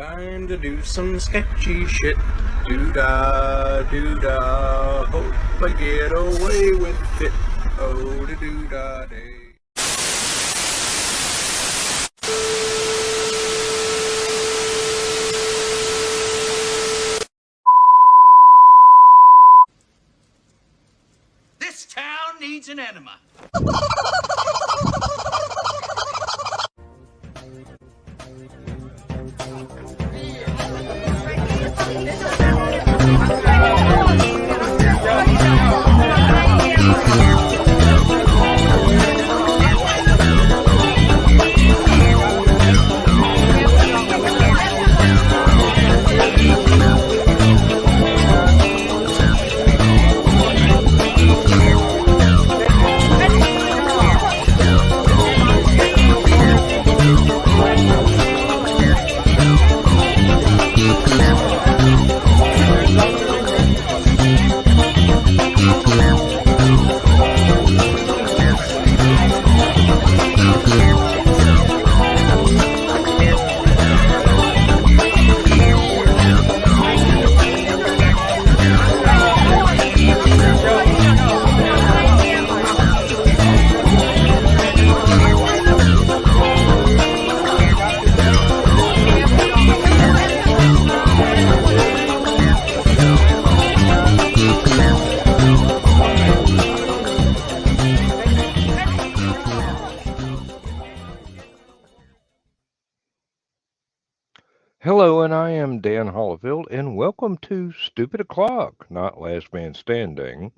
Time to do some sketchy shit. Doo-dah, doo-dah. Hope I get away with it. Oh, da doo-dah day. This town needs an enema. Hello, and I am Dan Hollifield, and welcome to Stupid O'Clock, not Last Man Standing.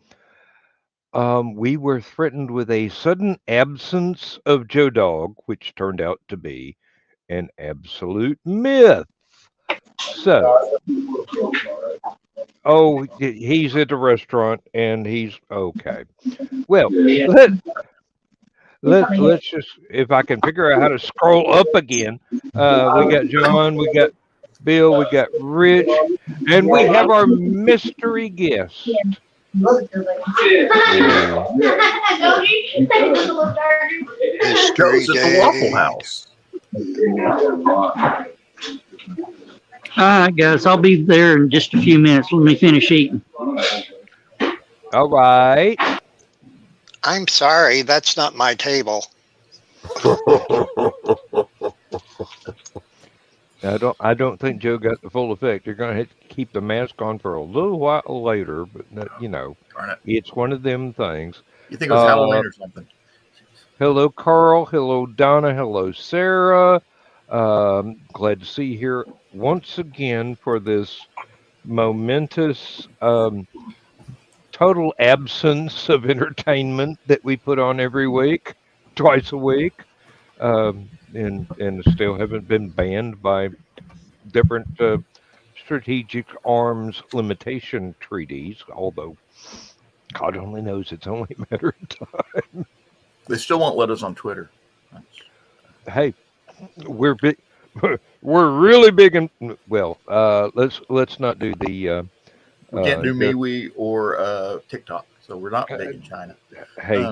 We were threatened with a sudden absence of Joe Dog, which turned out to be an absolute myth. So, he's at the restaurant, and he's okay. Well, let's just, if I can figure out how to scroll up again. We got John, we got Bill, we got Rich, and we have our mystery guest. Mystery Goes at the Waffle House. All right, guys, I'll be there in just a few minutes. Let me finish eating. All right. I'm sorry, that's not my table. I don't think Joe got the full effect. You're going to have to keep the mask on for a little while later, but it's one of them things. You think it was Halloween or something? Hello, Carl. Hello, Donna. Hello, Sarah. Glad to see you here once again for this momentous total absence of entertainment that we put on every week, twice a week. And still haven't been banned by different strategic arms limitation treaties, although God only knows it's only a matter of time. They still won't let us on Twitter. Hey, we're big. We're really big in. Well, let's not do the. We can't do MeWe or TikTok, so we're not big in China. Hey,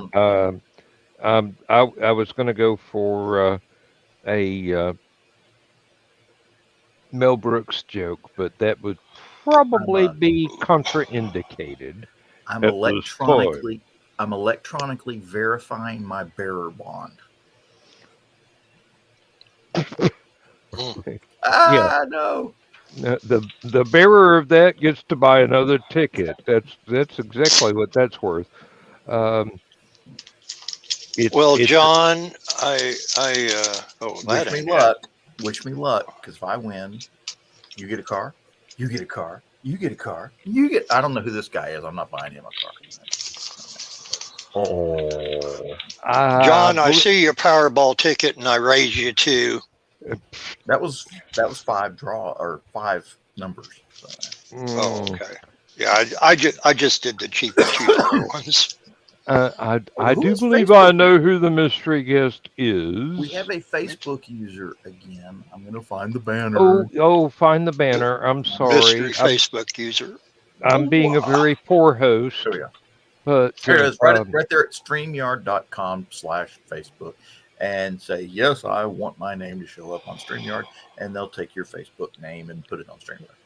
I was going to go for a Mel Brooks joke, but that would probably be contraindicated. I'm electronically verifying my bearer bond. No. The bearer of that gets to buy another ticket. That's exactly what that's worth. John, Wish me luck, because if I win, you get a car, you get a car, you get a car, you get. I don't know who this guy is. I'm not buying him a car. John, I see your Powerball ticket, and I raise you too. That was 5 numbers. So. Oh, okay. Yeah, I just did the cheapest ones. I do believe I know who the mystery guest is. We have a Facebook user again. I'm going to find the banner. Find the banner. I'm sorry. Mystery Facebook user. I'm being a very poor host. There we go. But here it is, right there at StreamYard.com/Facebook. and say, yes, I want my name to show up on StreamYard, and they'll take your Facebook name and put it on StreamYard.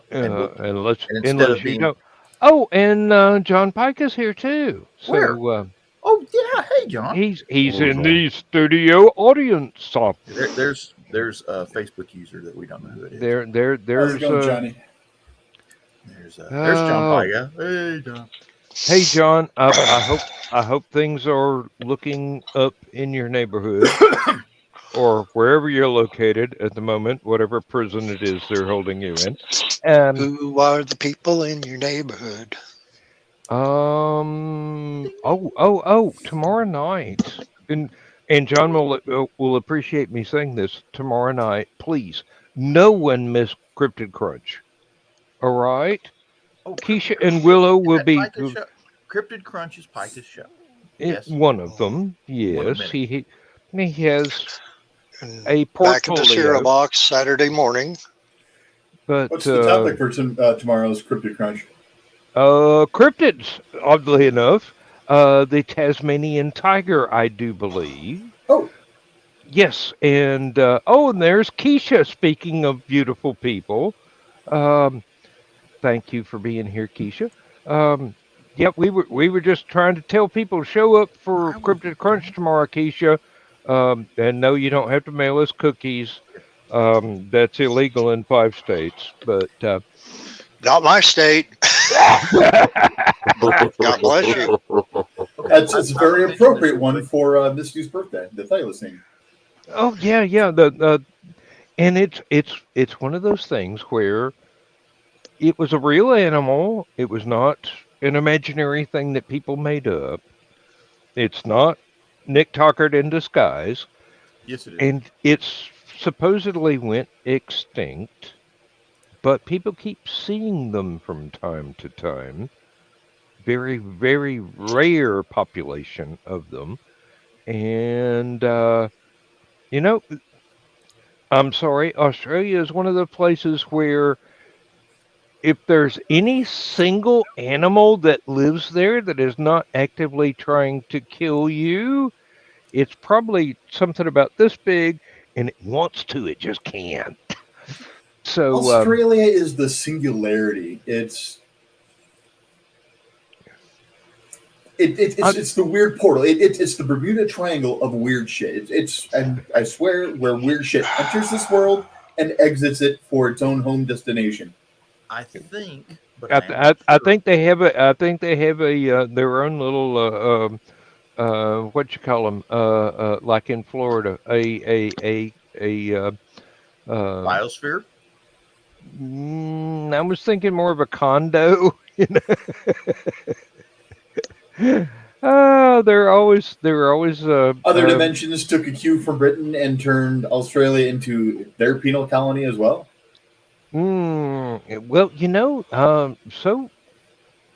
And instead unless of you being, don't. Oh, and John Pike is here too. where? So Oh yeah, hey John. he's in the studio audience. There's a Facebook user that we don't know who it is. How's There's it going, Johnny? There's John Paiga. Hey John. Hey John, I hope things are looking up in your neighborhood or wherever you're located at the moment, whatever prison it is they're holding you in. Who are the people in your neighborhood? Tomorrow night, and John will appreciate me saying this. Tomorrow night, please, no one miss Cryptid Crunch. All right, Keisha and Willow will be. Cryptid Crunch is Pike's show. Yes, one of them. Yes, he has And a back at the cereal portfolio. box Saturday morning. But What's the topic for tomorrow's Cryptid Crunch? cryptids, oddly enough, the Tasmanian tiger, I do believe. Oh, Yes, and and there's Keisha. Speaking of beautiful people, thank you for being here, Keisha. Yeah, we were just trying to tell people to show up for Cryptid Crunch tomorrow, Keisha. And no, you don't have to mail us cookies. That's illegal in 5 states. But Not my state. God bless you. it's a very appropriate one for Miss You's birthday, the thylacine. oh yeah. And it's one of those things where it was a real animal. It was not an imaginary thing that people made up. It's not Nick Tockard in disguise. Yes, it is. And it's supposedly went extinct, but people keep seeing them from time to time. Very, very rare population of them. And, I'm sorry, Australia is one of the places where if there's any single animal that lives there that is not actively trying to kill you, it's probably something about this big, and it wants to, it just can't. So Australia is the singularity. It's the weird portal. It's the Bermuda Triangle of weird shit. And I swear, where weird shit enters this world and exits it for its own home destination. I think, but I think they have a their own little what you call them like in Florida a biosphere. I was thinking more of a condo. They're always Other dimensions took a cue from Britain and turned Australia into their penal colony as well. Well, so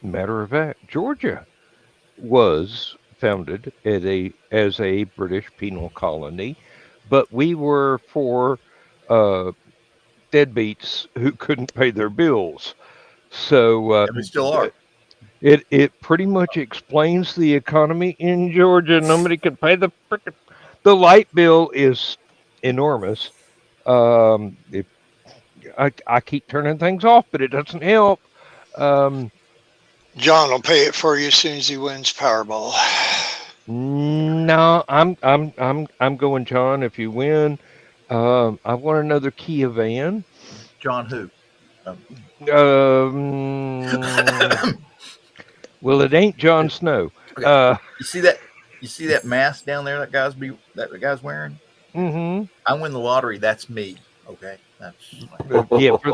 matter of fact, Georgia was founded as a British penal colony, but we were for deadbeats who couldn't pay their bills. So And we still are. it pretty much explains the economy in Georgia. Nobody can pay the light bill is enormous. If I keep turning things off, but it doesn't help. John will pay it for you as soon as he wins Powerball. No, I'm going, John. If you win, I want another Kia van. John who? Well, it ain't Jon Snow. Okay. You see that mask down there that guy's wearing? Mm-hmm. I win the lottery. That's me. Okay. That's Yeah, for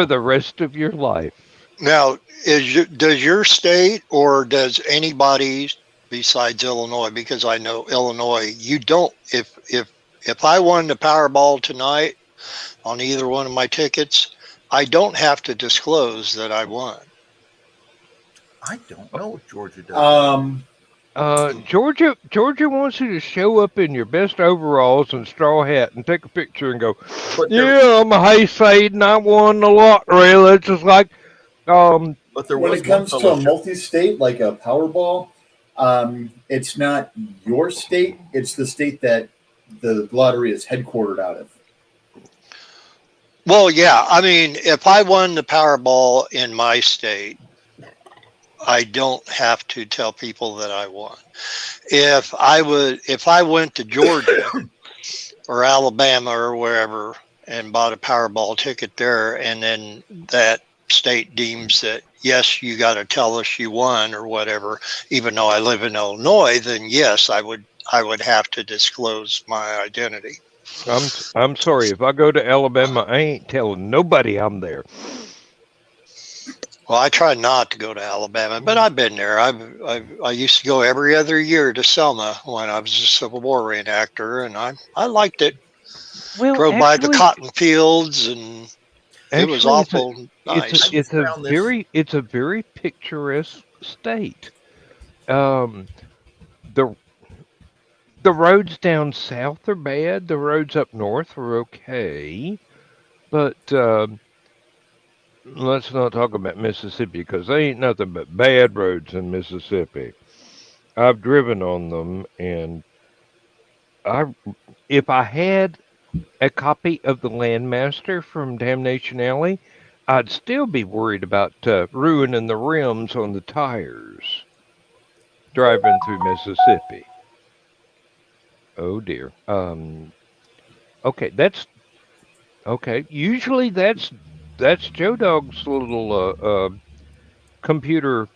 the rest of your life. Now, does your state or does anybody besides Illinois? Because I know Illinois, you don't. If I won the Powerball tonight on either one of my tickets, I don't have to disclose that I won. I don't know if Georgia does. Georgia wants you to show up in your best overalls and straw hat and take a picture and go, But yeah, I'm a Hayseed and I won the lottery. It's just like, but there When was it comes one to a fellowship. multi-state like a Powerball, It's not your state; it's the state that the lottery is headquartered out of. Well, yeah. I mean, if I won the Powerball in my state, I don't have to tell people that I won. If I went to Georgia or Alabama or wherever and bought a Powerball ticket there, and then that state deems that yes, you got to tell us you won or whatever, even though I live in Illinois, then yes, I would have to disclose my identity. I'm sorry. If I go to Alabama, I ain't telling nobody I'm there. Well, I try not to go to Alabama, but I've been there. I used to go every other year to Selma when I was a Civil War reenactor, and I liked it. Well, Drove by the actually, cotton fields, and it was actually, awful nice. it's a very picturesque state. Um, the the roads down south are bad. The roads up north are okay, but let's not talk about Mississippi because there ain't nothing but bad roads in Mississippi. I've driven on them, and I if I had a copy of the Landmaster from Damnation Alley, I'd still be worried about ruining the rims on the tires driving through Mississippi. Oh dear. Okay, that's okay. Usually that's Joe Dog's little computer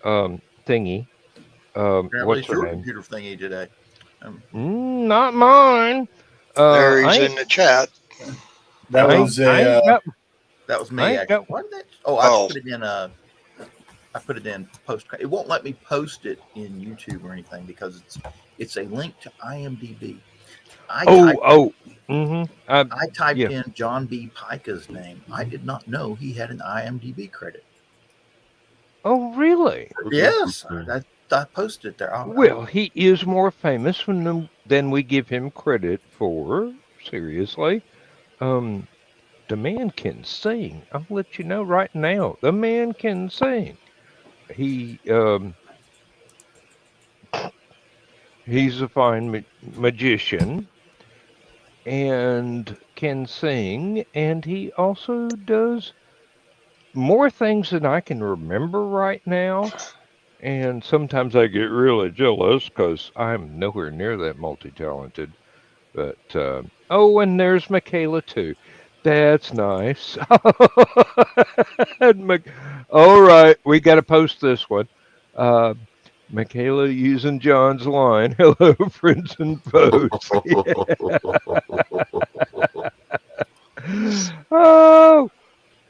thingy. Apparently, What's it's her your name? computer thingy today. Not mine. There I he's ain't, in the chat. That I ain't, was I a ain't got. That was I me. ain't Actually. got. What did that? Oh, I Oh, put it in. I put it in post. It won't let me post it in YouTube or anything because it's a link to IMDb. I typed Oh. Mm-hmm. I typed Yeah. in John B. Pica's name. I did not know he had an IMDb credit. Oh, really? Yes, I posted it there. Well, he is more famous than we give him credit for. Seriously. Um, the man can sing. I'll let you know right now. The man can sing. He he's a fine magician and can sing, and he also does more things than I can remember right now. And sometimes I get really jealous because I'm nowhere near that multi-talented. But oh, and there's Michaela too. That's nice. All right, we got to post this one. Uh, Michaela using John's line. Hello, friends and foes. Oh,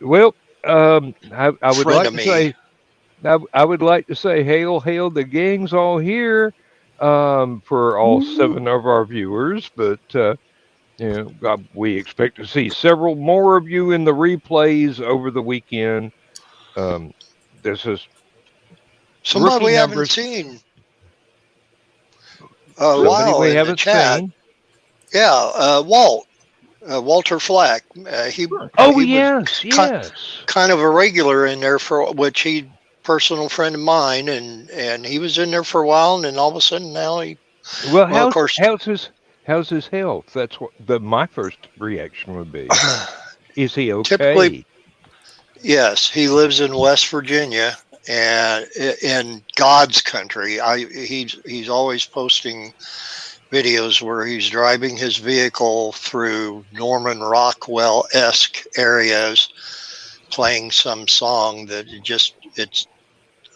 well, I would friend like of to me. say, I would like to say, hail, hail, the gang's all here for all seven of our viewers. But we expect to see several more of you in the replays over the weekend. Um, this is Somebody rookie we haven't numbers. seen a Somebody while we in the haven't chat. seen. Yeah, Walter Flack. Oh, He was yes, ki- yes. kind of a regular in there for which he personal friend of mine, and he was in there for a while, and then all of a sudden now Well, well, of course, how's his health? That's what my first reaction would be. Is he typically, okay? yes, he lives in West Virginia and in God's country. He's always posting videos where he's driving his vehicle through Norman Rockwell-esque areas, playing some song that it's.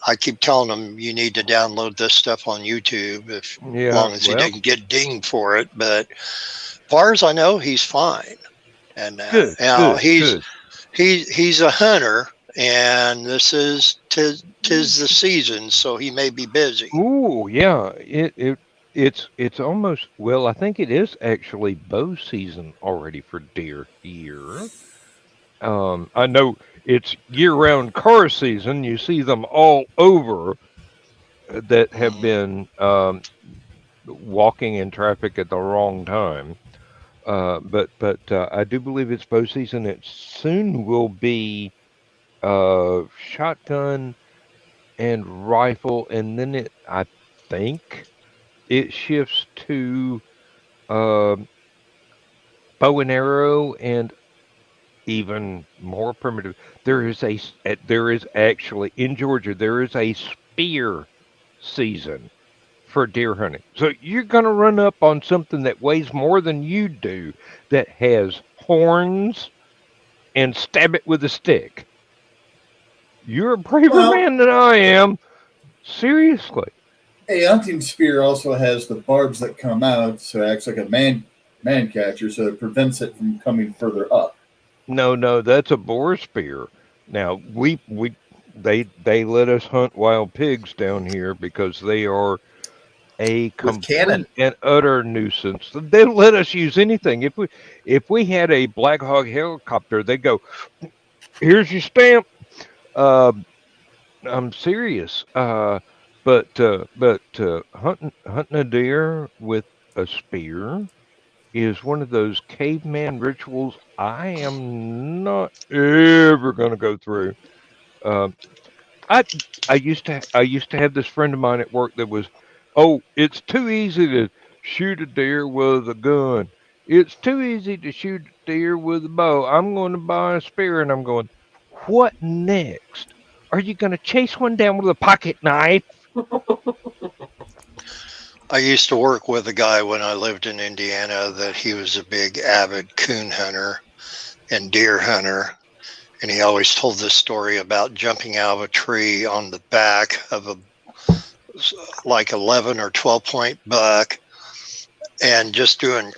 I keep telling him you need to download this stuff on YouTube if as Yeah. long as he Well, didn't get dinged for it. But as far as I know, he's fine. And good, now good, good. he's a hunter, and this is tis the season, so he may be busy. Ooh, yeah. It's almost well. I think it is actually bow season already for deer here. I know it's year-round car season. You see them all over that have Mhm. been walking in traffic at the wrong time. But I do believe it's bow season. It soon will be shotgun and rifle, and then I think it shifts to uh, bow and arrow, and even more primitive. There is actually in Georgia there is a spear season for deer hunting. So you're going to run up on something that weighs more than you do, that has horns, and stab it with a stick. You're a braver Well, man than I am. Seriously. a hunting spear also has the barbs that come out, so it acts like a man catcher, so it prevents it from coming further up. No, that's a boar spear. Now they let us hunt wild pigs down here because they are a With cannon. complete and utter nuisance. They don't let us use anything. If we had a Black Hawk helicopter, they'd go, "Here's your stamp." Um, I'm serious. But hunting a deer with a spear is one of those caveman rituals I am not ever going to go through. Um, I I used to have this friend of mine at work that was, oh, it's too easy to shoot a deer with a gun. It's too easy to shoot a deer with a bow. I'm going to buy a spear, and I'm going, what next? Are you going to chase one down with a pocket knife? I used to work with a guy when I lived in Indiana that he was a big avid coon hunter and deer hunter. And he always told this story about jumping out of a tree on the back of a like 11 or 12 point buck and just doing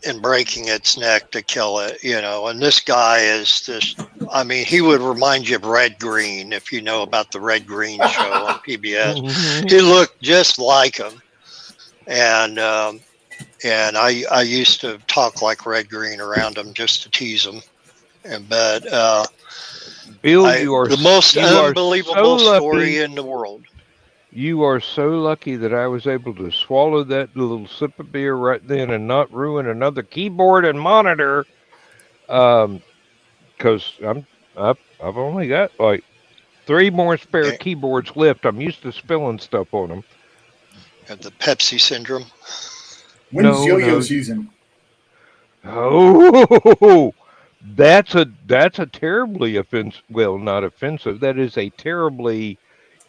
and breaking its neck to kill it, you know. And this guy is this, I mean, he would remind you of Red Green, if you know about the Red Green show on PBS. He looked just like him. And I used to talk like Red Green around him just to tease him. But Bill, you are the most you are unbelievable so story lucky. in the world. You are so lucky that I was able to swallow that little sip of beer right then and not ruin another keyboard and monitor. Because I've only got like 3 more spare And keyboards left. I'm used to spilling stuff on them. the Pepsi syndrome. When's No, yo-yo no. season? Oh, that's a terribly offensive. Well, not offensive. That is a terribly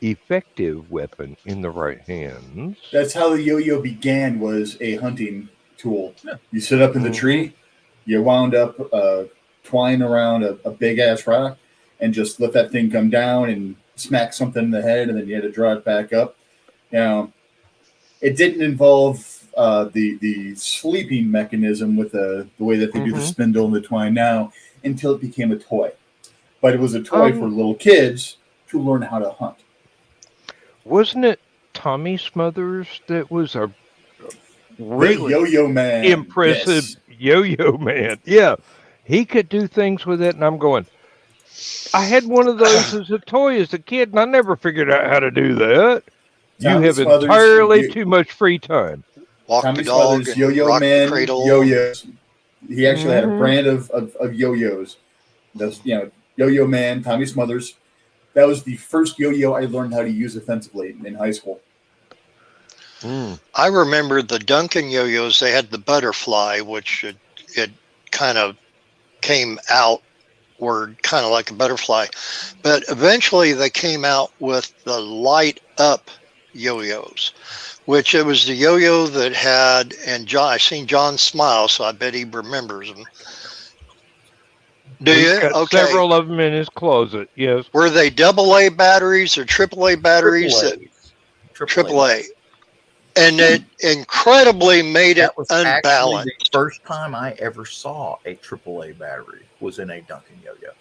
effective weapon in the right hands. That's how the yo-yo began, was a hunting tool. You sit up in the Mhm. tree, you wound up twine around a big-ass rock, and just let that thing come down and smack something in the head, and then you had to draw it back up. Now, it didn't involve the sleeping mechanism with the way that they do the Mhm. spindle and the twine now until it became a toy. But it was a toy for little kids to learn how to hunt. Wasn't it Tommy Smothers that was a The really yo-yo man. impressive Yes. yo-yo man? Yeah, he could do things with it, and I'm going, I had one of those as a toy as a kid, and I never figured out how to do that. You Tommy have Smothers, entirely too much free time. Walk Tommy the dog Smothers, and Yo-Yo rock the Man, cradle. yo-yos. He actually had a Mhm. brand of yo-yos. That's, Yo-Yo Man, Tommy Smothers. That was the first yo-yo I learned how to use offensively in high school. Mm. I remember the Duncan yo-yos. They had the butterfly, which it kind of came outward, kind of like a butterfly. But eventually they came out with the light up yo-yos, which it was the yo-yo that had, and John, I seen John smile, so I bet he remembers them. Do He's you? got Okay. several of them in his closet. Yes. Were they AA batteries or AAA batteries? AAA. And it incredibly made it That was actually unbalanced. the first time I ever saw a AAA battery was in a Duncan yo-yo.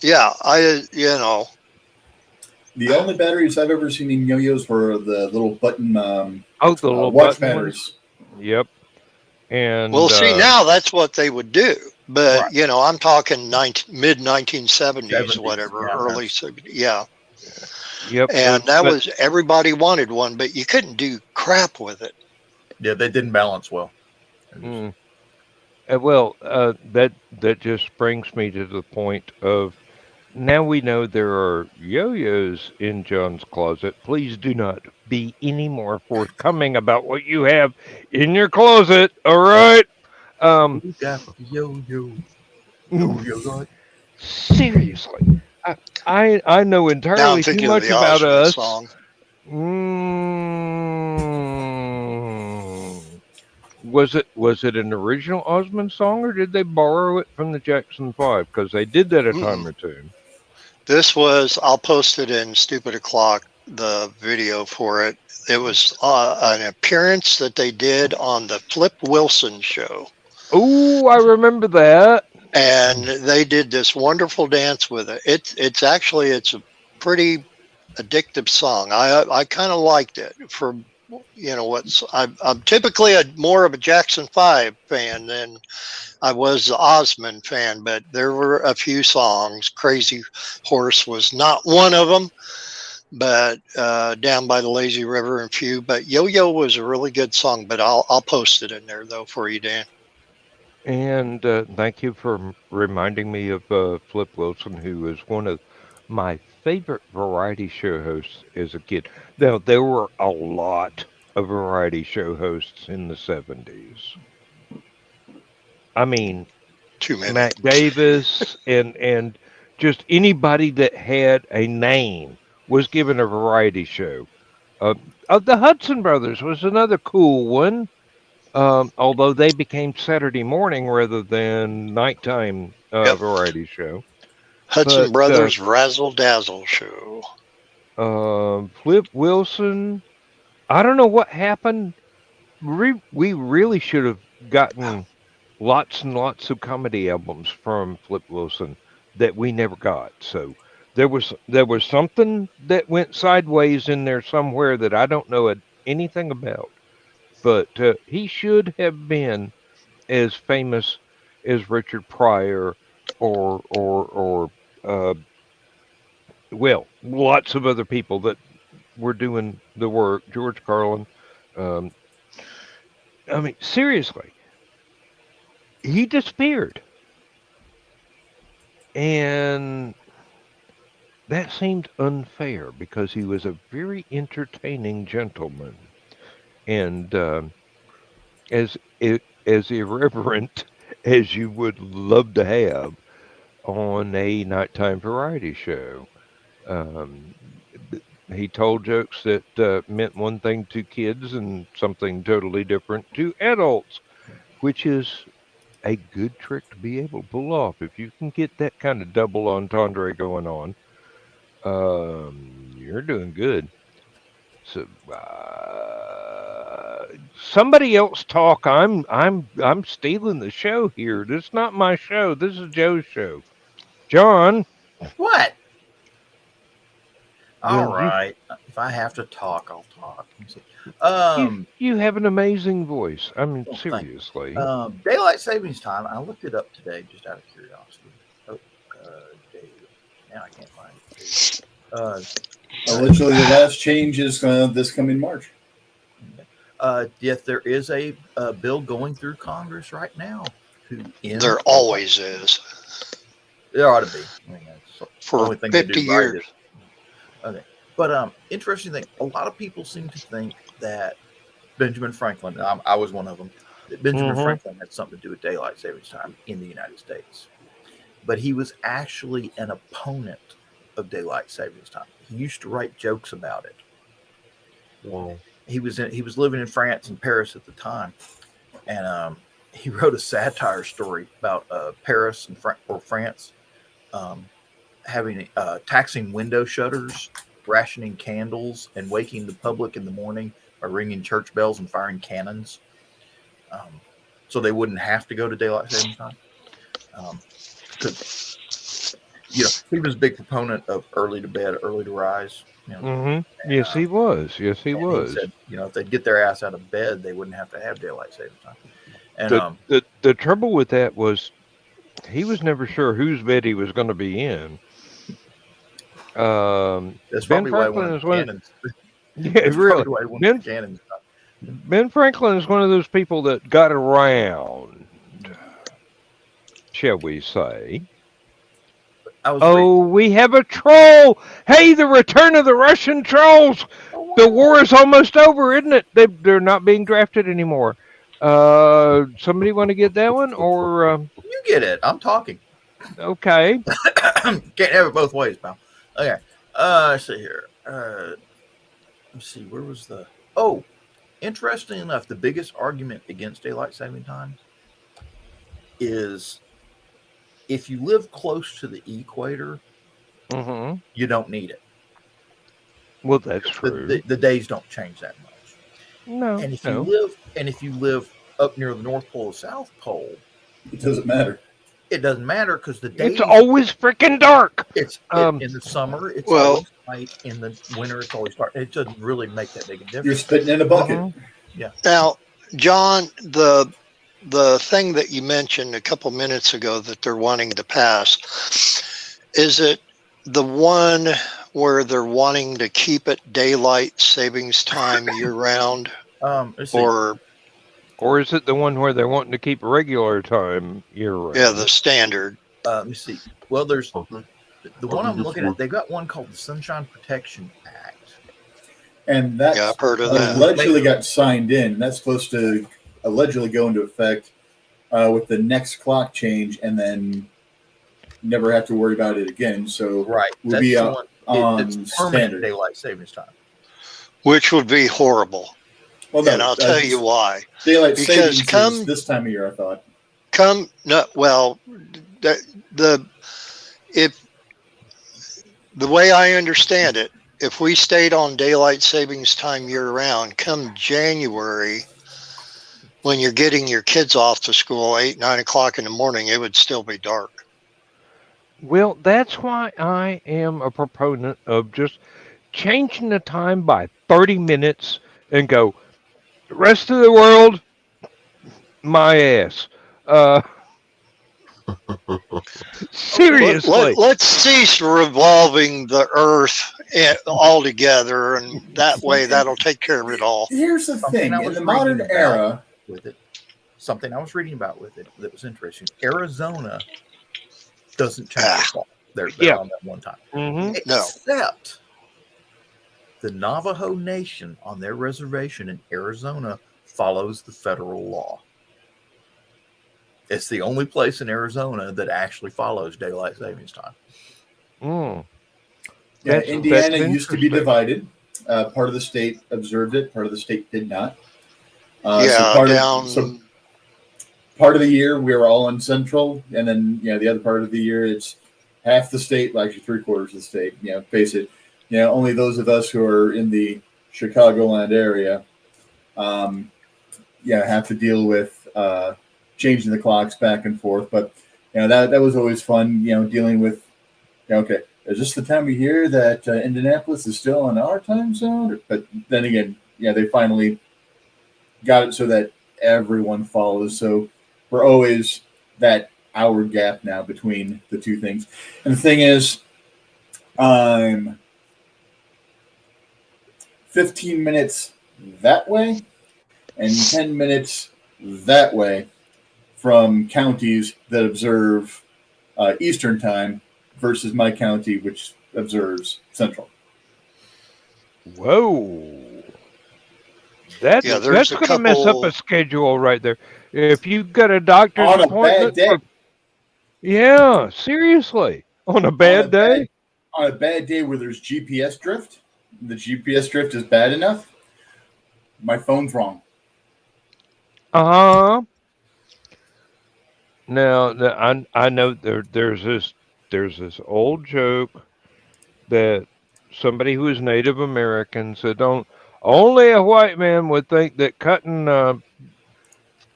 Yeah, The only batteries I've ever seen in yo-yos were the little button Oh, the little watch button batteries. ones. Yep. And well, see, now that's what they would do. But, Right. I'm talking mid 1970s, 70s, whatever, yeah, early 70s. Yeah. yep. And that but- was, everybody wanted one, but you couldn't do crap with it. Yeah, they didn't balance well. Well, that just brings me to the point of now we know there are yo-yos in John's closet. Please do not be any more forthcoming about what you have in your closet. All right. Who got the yo-yo? Yo-yo got. Seriously, I know Now I'm entirely too thinking of much the about Osmond us. song. Mm, was it an original Osmond song, or did they borrow it from the Jackson Five? Because they did that a Mm-mm. time or two. This was, I'll post it in Stupid O'Clock, the video for it. It was an appearance that they did on the Flip Wilson show. Oh, I remember that. And they did this wonderful dance with it. It's actually, it's a pretty addictive song. I kind of liked it for, I'm typically more of a Jackson 5 fan than I was the Osmond fan, but there were a few songs. Crazy Horse was not one of them, but Down by the Lazy River and few. But Yo Yo was a really good song. But I'll post it in there though for you, Dan. And thank you for reminding me of Flip Wilson, who was one of my favorite variety show hosts as a kid. Now, there were a lot of variety show hosts in the 70s. I mean, Too many. Matt Davis and just anybody that had a name was given a variety show. Uh, the Hudson Brothers was another cool one. Although they became Saturday morning rather than nighttime Yep. variety show. Hudson But Brothers Razzle Dazzle Show. Flip Wilson, I don't know what happened. We really should have gotten lots and lots of comedy albums from Flip Wilson that we never got. So there was something that went sideways in there somewhere that I don't know anything about. But he should have been as famous as Richard Pryor or uh, well, lots of other people that were doing the work. George Carlin. Um, I mean, seriously, he disappeared, and that seemed unfair because he was a very entertaining gentleman, and as as irreverent as you would love to have on a nighttime variety show. Um, he told jokes that meant one thing to kids and something totally different to adults, which is a good trick to be able to pull off. If you can get that kind of double entendre going on, you're doing good. So somebody else talk. I'm stealing the show here. This is not my show. This is Joe's show. John, What? All well, right. If I have to talk, I'll talk. Let me see. you you have an amazing voice. I mean, Well, thank you. seriously. Daylight savings time. I looked it up today just out of curiosity. Oh, day. Now I can't find it. Allegedly, the last change is this coming March. Yet there is a bill going through Congress right now to end. There always is. There ought to be. I mean, that's the For only thing they 50 do right years. is- okay. But interesting thing, a lot of people seem to think that Benjamin Franklin, I was one of them, that Benjamin Mhm. Franklin had something to do with daylight savings time in the United States. But he was actually an opponent of daylight savings time. He used to write jokes about it. Wow. He was living in France and Paris at the time, and he wrote a satire story about Paris and France having taxing window shutters, rationing candles, and waking the public in the morning by ringing church bells and firing cannons, so they wouldn't have to go to daylight savings time. He was a big proponent of early to bed, early to rise. Yes, he was. Yes, he And was. he said, if they'd get their ass out of bed, they wouldn't have to have daylight savings time. And The trouble with that was he was never sure whose bed he was going to be in. that's Ben probably why Franklin one is of one. Cannon's. Yeah, That's really. probably why one Ben of Cannon's. Ben Franklin is one of those people that got around, shall we say? I was Oh, we have a troll! Hey, the return of the Russian trolls! The war is almost over, isn't it? They're not being drafted anymore. Somebody want to get that one, or you get it. I'm talking. okay? Can't have it both ways, pal. Okay. Let's see here. Let's see. Where was the? Oh, interesting enough, the biggest argument against daylight saving time is if you live close to the equator, Mm-hmm. you don't need it. Well, that's true. The days don't change that much. No, And if no. you live up near the North Pole or South Pole, It doesn't matter. it doesn't matter because the days It's always freaking dark. it's Um, in the summer it's Well- always light. In the winter it's always dark. It doesn't really make that big a You're difference. spitting in a bucket. mhm. Now, John, the thing that you mentioned a couple minutes ago that they're wanting to pass, is it the one where they're wanting to keep it daylight savings time year round, Let's see. Or is it the one where they're wanting to keep regular time year round? yeah, the standard? Let me see. Well, there's the one I'm looking at. They got one called the Sunshine Protection Act. And that Yeah, I've heard of that. allegedly got signed in. That's supposed to allegedly go into effect with the next clock change, and then never have to worry about it again. So Right. we'll That's be the out one. on It's permanent standard. daylight savings time. Which would be horrible. Well, And I'll tell you why. daylight because savings come- is this time of year. I thought. If the way I understand it, if we stayed on daylight savings time year round, come January, when you're getting your kids off to school 8, 9 o'clock in the morning, it would still be dark. Well, that's why I am a proponent of just changing the time by 30 minutes and go, the rest of the world, my ass. Seriously. Let's cease revolving the earth altogether, and that way that'll take care of it all. Here's the Something thing: I in was the modern reading era, With it, something I was reading about with it that was interesting. Arizona doesn't change the clock. They're Yeah. on that one time. Mhm. No. Except the Navajo Nation on their reservation in Arizona follows the federal law. It's the only place in Arizona that actually follows daylight savings time. Mm. yeah, That's Indiana used to be interesting. divided. Part of the state observed it. Part of the state did not. Yeah, Part of the year we were all in central, and then the other part of the year it's half the state, well, actually 3/4 of the state. Face it, only those of us who are in the Chicagoland area, have to deal with changing the clocks back and forth. But that was always fun. Dealing with okay, is this the time of year that Indianapolis is still on our time zone? But then again, they finally got it so that everyone follows. So we're always that hour gap now between the two things. And the thing is, I'm 15 minutes that way and 10 minutes that way from counties that observe Eastern time versus my county, which observes Central. Whoa. That's there's a going to mess up couple- a schedule right there. If you've got a doctor's On a appointment. bad day. Yeah, seriously. On a bad day? On a bad day where there's GPS drift, the GPS drift is bad enough, my phone's wrong. Uh-huh. Now, I know there's this old joke that somebody who is Native American said, only a white man would think that cutting an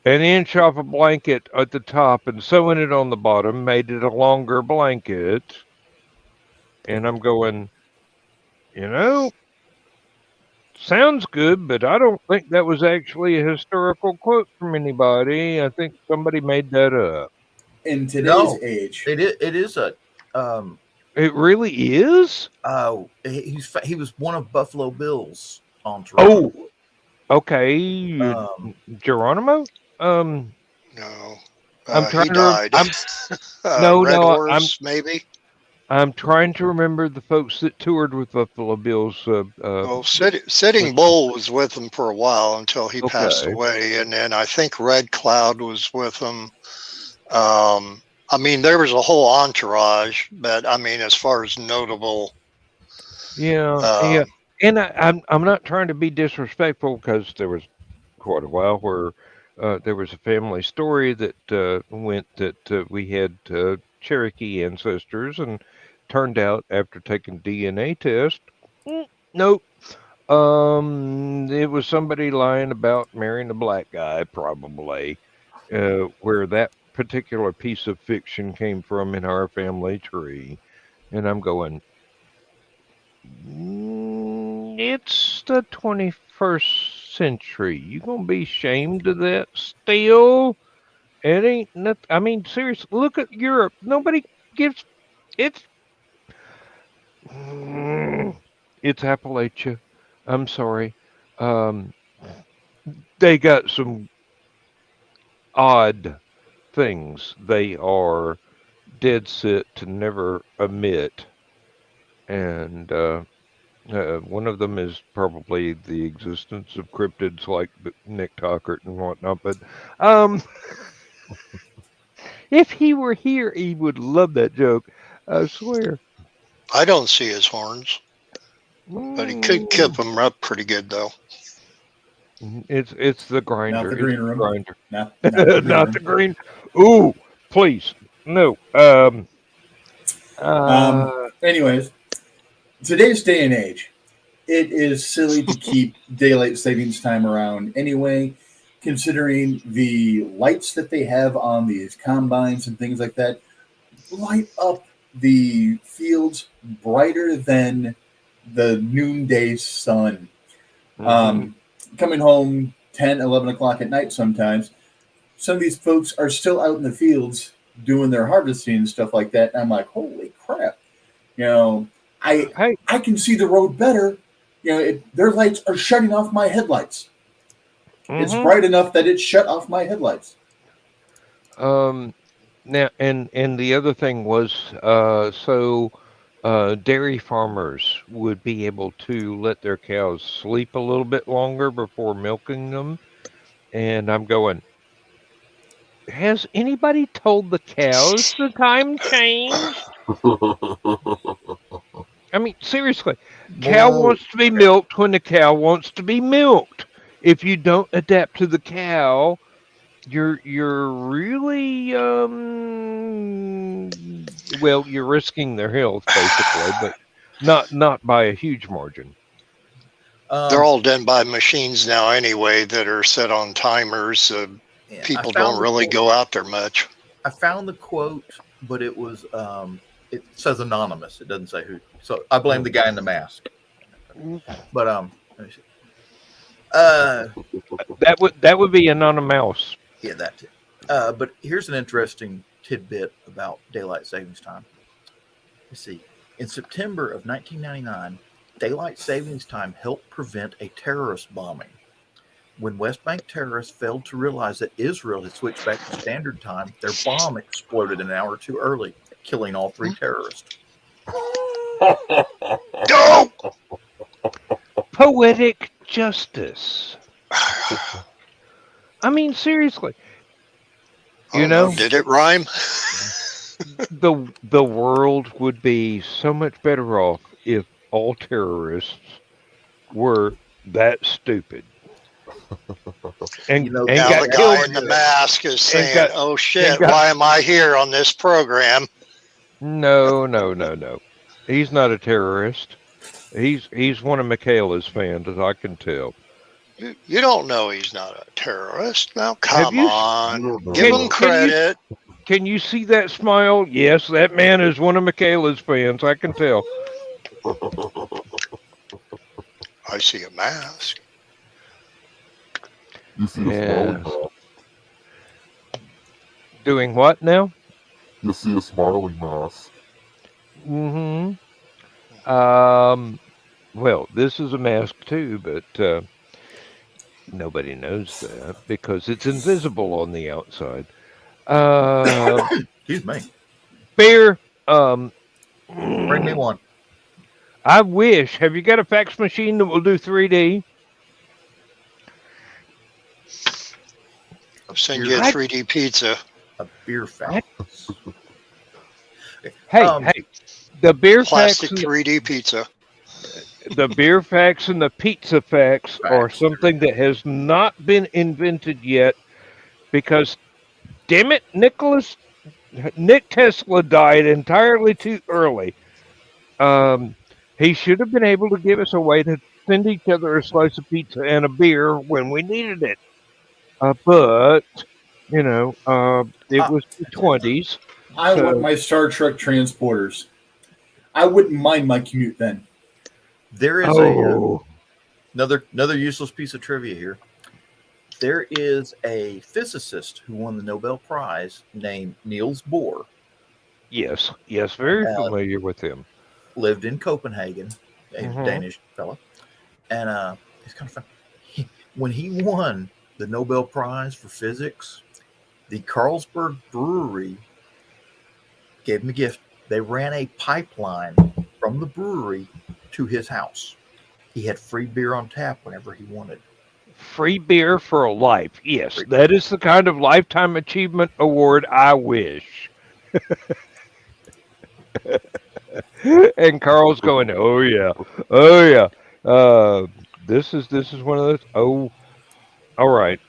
inch off a blanket at the top and sewing it on the bottom made it a longer blanket. And I'm going, sounds good, but I don't think that was actually a historical quote from anybody. I think somebody made that up. In today's No. age, It is a It really is? he was one of Buffalo Bill's on Toronto. Oh, okay. Geronimo? No. I'm trying he to. died. I'm No, No, Red no, Horse, maybe. I'm trying to remember the folks that toured with Buffalo Bills. Well, Sitting Bull was with them for a while until he passed Okay. away, and then I think Red Cloud was with them. I mean, there was a whole entourage, but I mean, as far as notable, Yeah, yeah. um, And I'm not trying to be disrespectful because there was quite a while where there was a family story that went that we had Cherokee ancestors, and turned out after taking DNA test, nope. It was somebody lying about marrying a black guy, probably, where that particular piece of fiction came from in our family tree. And I'm going, it's the 21st century. You gonna be ashamed of that still? It ain't not. I mean, seriously, look at Europe. Nobody gives. It's. It's Appalachia. I'm sorry. Um, they got some odd things they are dead set to never admit, and one of them is probably the existence of cryptids like Nick Tockert and whatnot. But um, if he were here, he would love that joke. I swear. I don't see his horns, but he could Mm, keep them up pretty good though. it's the Not grinder. the It's green the room. grinder. Not the green Not the room. green. Ooh, please. No. Uh, Anyways, today's day and age, it is silly to keep daylight savings time around anyway, considering the lights that they have on these combines and things like that light up the fields brighter than the noonday sun. mhm. Um, Coming home 10, 11 o'clock at night sometimes, some of these folks are still out in the fields doing their harvesting and stuff like that. And I'm like, holy crap. You know, I Hey. I can see the road better. Their lights are shutting off my headlights. It's Mhm. bright enough that it shut off my headlights. Um. Now, and the other thing was, dairy farmers would be able to let their cows sleep a little bit longer before milking them. And I'm going, has anybody told the cows the time changed? I mean, seriously, cow Well, wants to be milked when the cow wants to be milked. If you don't adapt to the cow, you're really well, you're risking their health basically, but not by a huge margin. They're um, all done by machines now anyway that are set on timers. yeah, People don't really go out there much. I found the quote, but it says anonymous. It doesn't say who. So I blame the guy in the mask. Mm, But let me see. Uh, that would be anonymous. yeah, that too. But here's an interesting tidbit about daylight savings time. Let's see. In September of 1999, daylight savings time helped prevent a terrorist bombing. When West Bank terrorists failed to realize that Israel had switched back to standard time, their bomb exploded an hour too early, killing all three terrorists. No! Poetic justice. I mean, seriously, I you don't know. know, Did it rhyme? the world would be so much better off if all terrorists were that stupid You and know, and Now got the killed guy in the California. mask is and saying, got "Oh and shit, got why am I here on this program?" no. He's not a terrorist. He's one of Michaela's fans, as I can tell. You don't know he's not a terrorist. Now, Have come you? on, No, no, give Can him no. can you credit. can you see that smile? Yes, that man is one of Michaela's fans. I can tell. I see a mask. You see a smiling Yeah. mask. Doing what now? You see a smiling mask. Mm-hmm. Um. Well, this is a mask too, but nobody knows that because it's invisible on the outside. Uh, Excuse me. Bear. Um. Bring me one. I wish. Have you got a fax machine that will do 3D? I'll send you a I- 3D pizza. A beer fountain. Hey, the beer Plastic fax, 3D pizza. the beer fax, and the pizza fax are Fax. something that has not been invented yet because, damn it, Nick Tesla died entirely too early. He should have been able to give us a way to send each other a slice of pizza and a beer when we needed it. But it was the 20s. I So- want my Star Trek transporters. I wouldn't mind my commute then. There is Oh, another useless piece of trivia here. There is a physicist who won the Nobel Prize named Niels Bohr. yes, very Uh, familiar with him. Lived in Copenhagen, a Mhm. Danish fella, and it's kind of fun. When he won the Nobel Prize for physics, the Carlsberg Brewery gave him a gift. They ran a pipeline from the brewery to his house. He had free beer on tap whenever he wanted. Free beer for a life. Yes, that is the kind of lifetime achievement award I wish. And Carl's going, oh yeah. This is one of those. Oh, all right.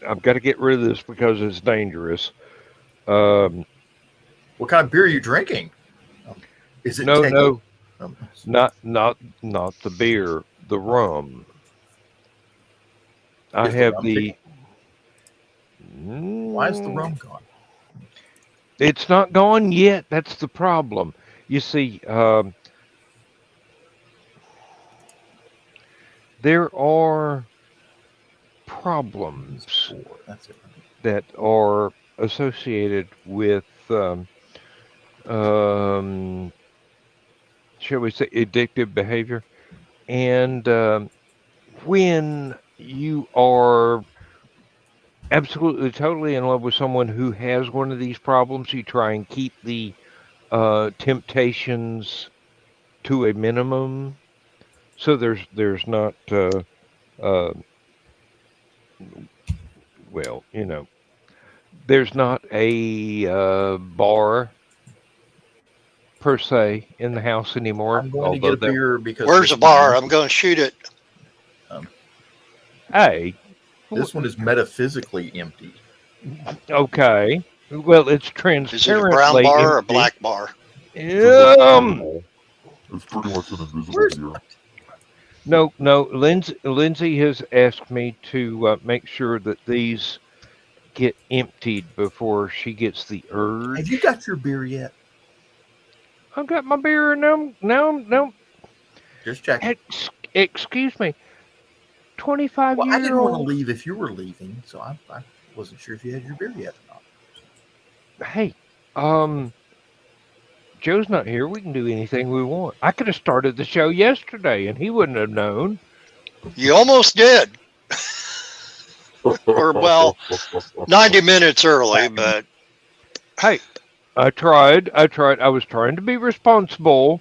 I've got to get rid of this because it's dangerous. What kind of beer are you drinking? Is it No, Tegel? not the beer, the rum. I Is the have rum the. Why is the rum gone? It's not gone yet. That's the problem. You see, there are problems That's it. that are associated with, shall we say, addictive behavior. And when you are absolutely, totally in love with someone who has one of these problems, you try and keep the temptations to a minimum. So there's not, well, there's not a bar per se in the house anymore. I'm going to get a beer because Where's the bar? I'm going to shoot it. Hey, This one is metaphysically empty. okay. Well, it's transparently Is it a brown bar or a empty. black bar? It's pretty much an invisible beer. No. Lindsay has asked me to make sure that these get emptied before she gets the urge. Have you got your beer yet? I've got my beer now. Just checking. Excuse me. 25 Well, I didn't year want to old. leave if you were leaving, so I wasn't sure if you had your beer yet or not. Hey, Joe's not here. We can do anything we want. I could have started the show yesterday, and he wouldn't have known. You almost did. Or, well, 90 minutes early, but Hey, I tried. I was trying to be responsible,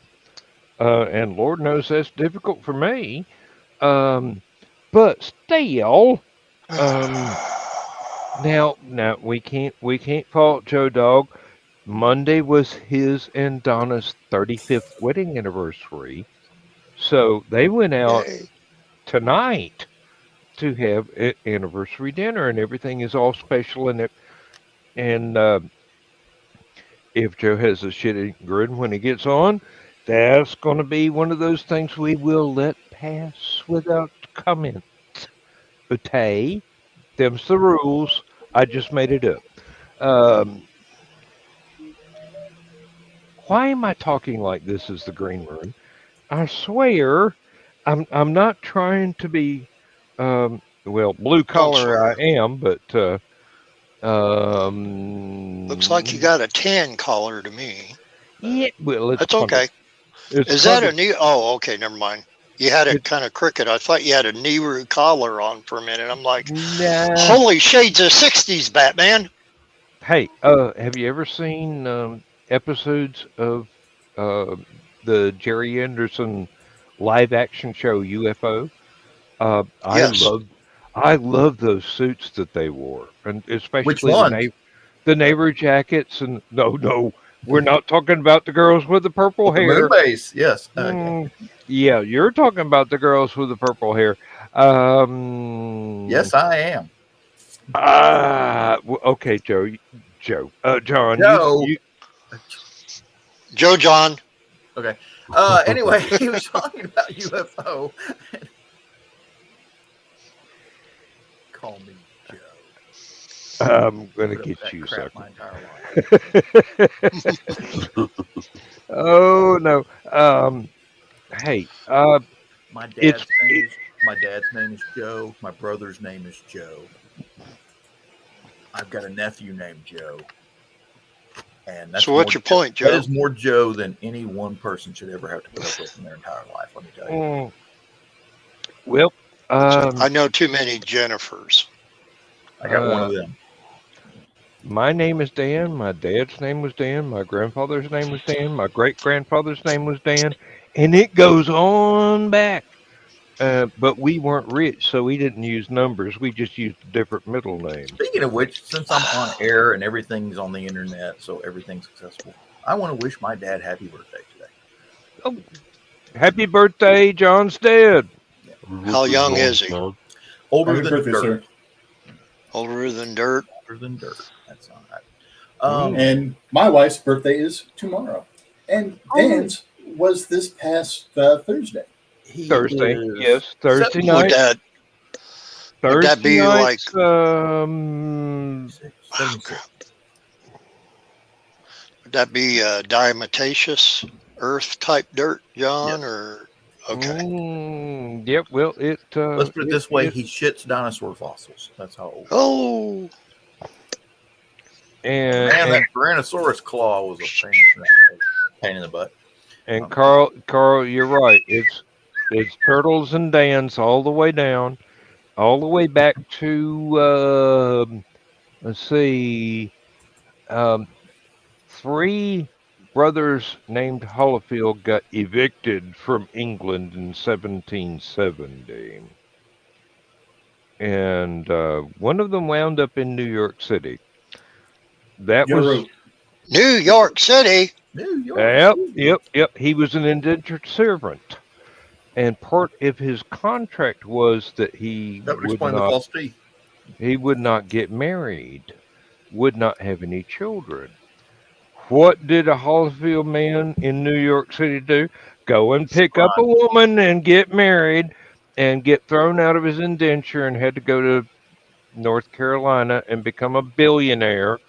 and Lord knows that's difficult for me. But still, now we can't fault Joe Dog. Monday was his and Donna's 35th wedding anniversary, so they went out yay. tonight to have an anniversary dinner, and everything is all special in it. And if Joe has a shitty grin when he gets on, that's going to be one of those things we will let pass without comment. But hey, them's the rules. I just made it up. Why am I talking like this is the green room? I swear, I'm not trying to be, blue collar I am, but Looks like you got a tan collar to me. yeah. Well, it's That's funny. okay. It's Is that a funny. knee? Oh, okay, never mind. You had it It's- kind of crooked. I thought you had a Nehru collar on for a minute. I'm like, Nah. holy shades of 60s, Batman. Hey, have you ever seen episodes of uh, the Jerry Anderson live action show UFO. Uh, I Yes. love I love those suits that they wore, and Which especially one? the neighbor jackets. And no, we're not talking about the girls with the purple With the moon hair. base, yes. Okay. Mm, yeah, you're talking about the girls with the purple hair. Yes, I am. Okay, John, Joe. you Joe John. Okay. Anyway, he was talking about UFO. Call me Joe. I'm gonna Put up with get that you, crap sucker. my entire life. Oh no. Hey, My it's dad's name is Joe. My brother's name is Joe. I've got a nephew named Joe, and that's So what's your point, That Joe? is more Joe than any one person should ever have to put up with in their entire life. Let me tell you. well, I know too many Jennifers. I got one of them. my name is Dan. My dad's name was Dan. My grandfather's name was Dan. My great grandfather's name was Dan, and it goes on back. But we weren't rich, so we didn't use numbers. We just used different middle names. Speaking of which, since I'm on air and everything's on the internet, so everything's accessible, I want to wish my dad happy birthday today. Oh, happy birthday, John's dad. How young is he? Older Happy than birthday, dirt. sir. Older than dirt. Older than dirt. That's all right. And my wife's birthday is tomorrow. And Dan's was this past Thursday. Thursday, yes, Thursday Would night. would that be like 76. would that be diatomaceous earth type dirt, John? Yes. Or okay. Yep. Well, Let's put it this way: he shits dinosaur fossils. That's how old. Oh, and Man, that Tyrannosaurus claw was a pain in the butt. And Carl, you're right. It's Turtles and Dans all the way down, all the way back to let's see, 3 brothers named Holofield got evicted from England in 1770, and one of them wound up in New York City. That was New York City. New York. Yep. He was an indentured servant, and part of his contract was that That would explain the false teeth. he would not get married, would not have any children. What did a Holofield man in New York City do? Go and pick up a woman and get married, and get thrown out of his indenture, and had to go to North Carolina and become a billionaire.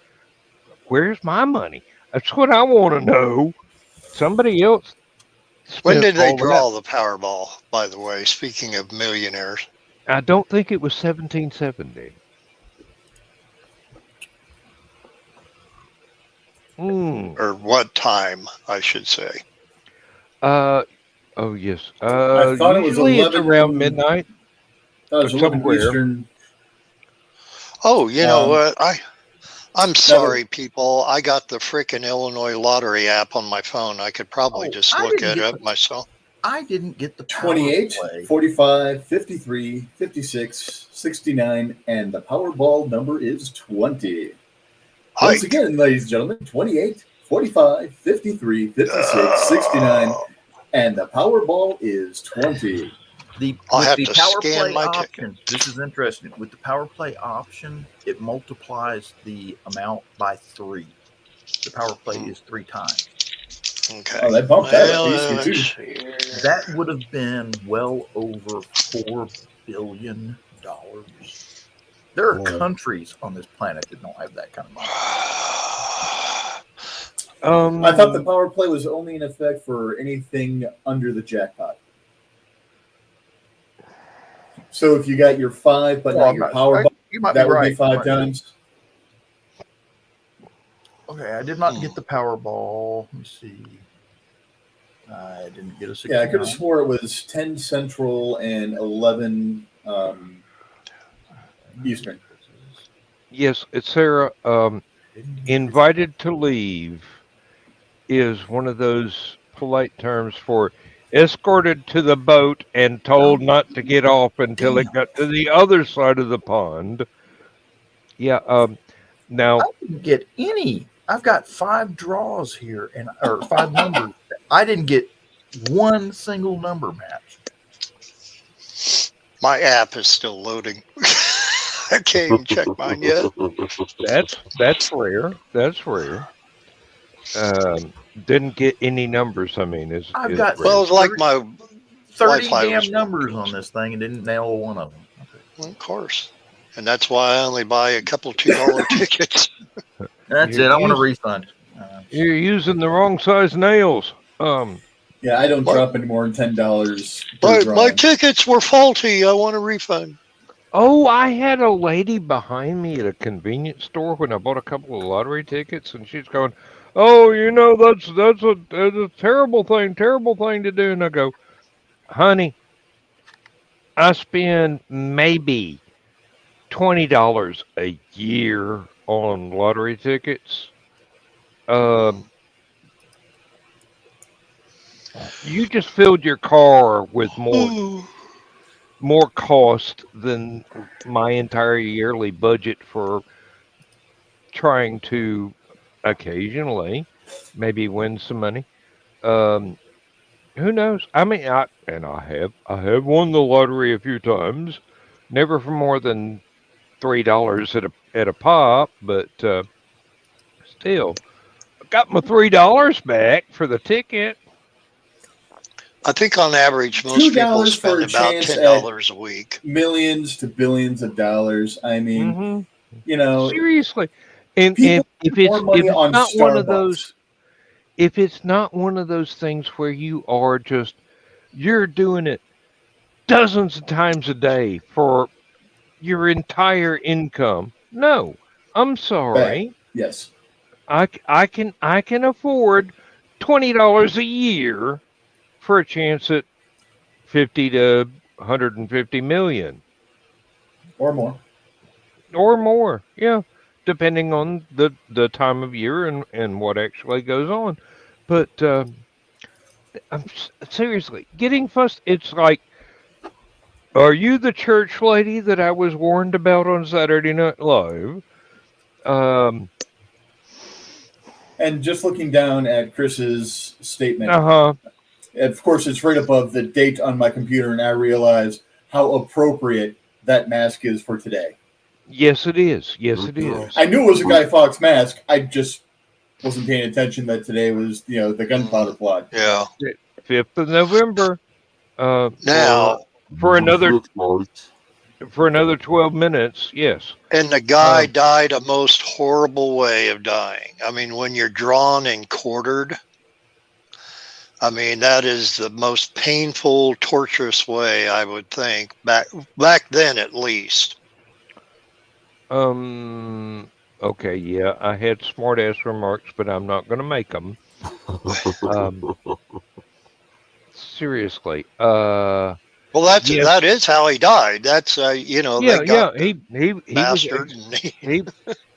Where's my money? That's what I want to know. Somebody else. When did they all draw the Powerball, by the way, speaking of millionaires? I don't think it was 1770. Or what time, I should say. Oh yes. I thought it was Usually 11, it's around midnight. That was 11 somewhere. Eastern. Oh, you know what? I'm sorry, people. I got the frickin' Illinois lottery app on my phone. I could probably just look it up myself. I didn't get the 28, 45, 53, 56, 69, and the Powerball number is 20. Once again, ladies and gentlemen, 28, 45, 53, 56, 69, and the Powerball is 20. I'll have the to power scan play my option. This is interesting. With the power play option, it multiplies the amount by 3. The power play is 3 times. Okay. Oh, they bumped that up Eastern too. That would have been well over $4 billion. There are countries on this planet that don't have that kind of money. I thought the power play was only in effect for anything under the jackpot. So if you got your 5, but not your Powerball, that would be 5 times. Okay, I did not get the Powerball. Let me see. I didn't get a 69. Yeah, I could have swore it was 10 Central and 11 Eastern. Yes, it's Sarah. Invited to leave. is one of those polite terms for escorted to the boat and told not to get off until it Damn. got to the other side of the pond. Yeah. Now, I didn't get any. I've got 5 draws here, and or 5 numbers. I didn't get one single number match. My app is still loading. I can't even check mine yet. that's rare. That's rare. Didn't get any numbers. I mean, I've is got rare. Well, it's like my 30 Wi-Fi damn was numbers on this thing and didn't nail one of them. Well, of course. And that's why I only buy a couple $2 tickets. That's You're it. I want a using- refund. You're using the wrong size nails. Yeah, I don't What? drop any more than $10 per My drawing. tickets were faulty. I want a refund. Oh, I had a lady behind me at a convenience store when I bought a couple of lottery tickets, and she's going, "Oh, that's a terrible thing to do." And I go, "Honey, I spend maybe $20 a year on lottery tickets. You just filled your car with more cost than my entire yearly budget for trying to occasionally maybe win some money. Um, who knows? I mean, I have won the lottery a few times, never for more than $3 at a pop, but still, I got my $3 back for the ticket. I think on average, most people $2 for spend a about chance $10 a week. Millions to billions of dollars. I mean, Hmm you know, Seriously, and people if spend more it's money on not one of Starbucks. those, if it's not one of those things where you're doing it dozens of times a day for your entire income. No, I'm Bad. sorry. Yes. I can afford $20 a year for a chance at 50 to 150 million Or more. or more. Yeah, depending on the time of year and what actually goes on. But seriously, getting fussed. It's like, are you the church lady that I was warned about on Saturday Night Live? Um, And just looking down at Chris's statement, uh-huh. of course, it's right above the date on my computer, and I realize how appropriate that mask is for today. Yes, it is. Yes, it is. I knew it was a Guy Fawkes mask. I just wasn't paying attention that today was, the gunpowder plot. Yeah. 5th of November. Now, for another Lights. for another 12 minutes. Yes. and the guy died a most horrible way of dying. I mean, when you're drawn and quartered, I mean, that is the most painful, torturous way, I would think, back then at least. Okay. Yeah, I had smart ass remarks, but I'm not going to make them. Seriously. Well, Yes. that is how he died. That's Yeah. they got He was bastard. And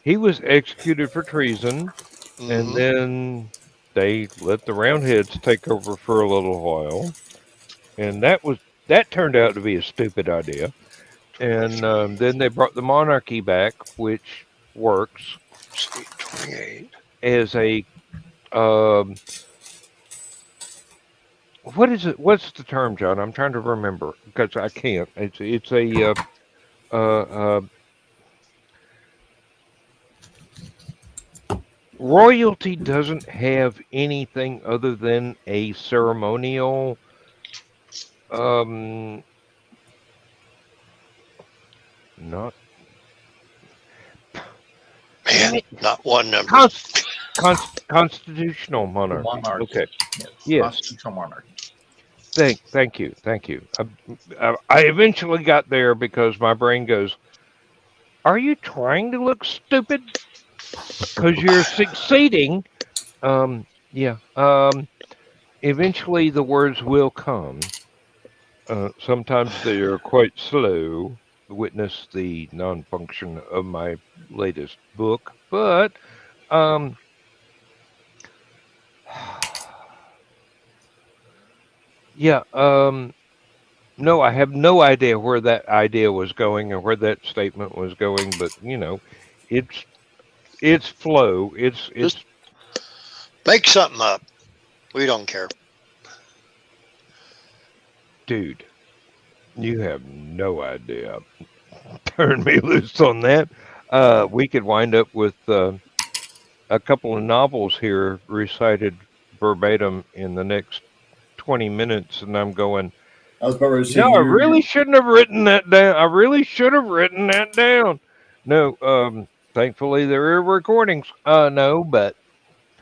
he was executed for treason, and Mhm. then they let the Roundheads take over for a little while, and that turned out to be a stupid idea. And then they brought the monarchy back, which works 28. as a what is it? What's the term, John? I'm trying to remember because I can't. It's a royalty doesn't have anything other than a ceremonial not Man, not one number. constitutional monarchy. Monarchy. Okay. Yes. Yes. Constitutional monarchy. Thank you. I eventually got there because my brain goes, "Are you trying to look stupid? Because you're succeeding." Yeah. Eventually, the words will come. Sometimes they are quite slow. Witness the non-function of my latest book, but Yeah. No, I have no idea where that idea was going or where that statement was going, but it's it's flow. It's Just it's make something up. We don't care. dude, you have no idea. Turn me loose on that. We could wind up with a couple of novels here recited verbatim in the next 20 minutes, and I'm going, I was about ready to say I you're really shouldn't have written that down. I really should have written that down. No, thankfully there are recordings. No, but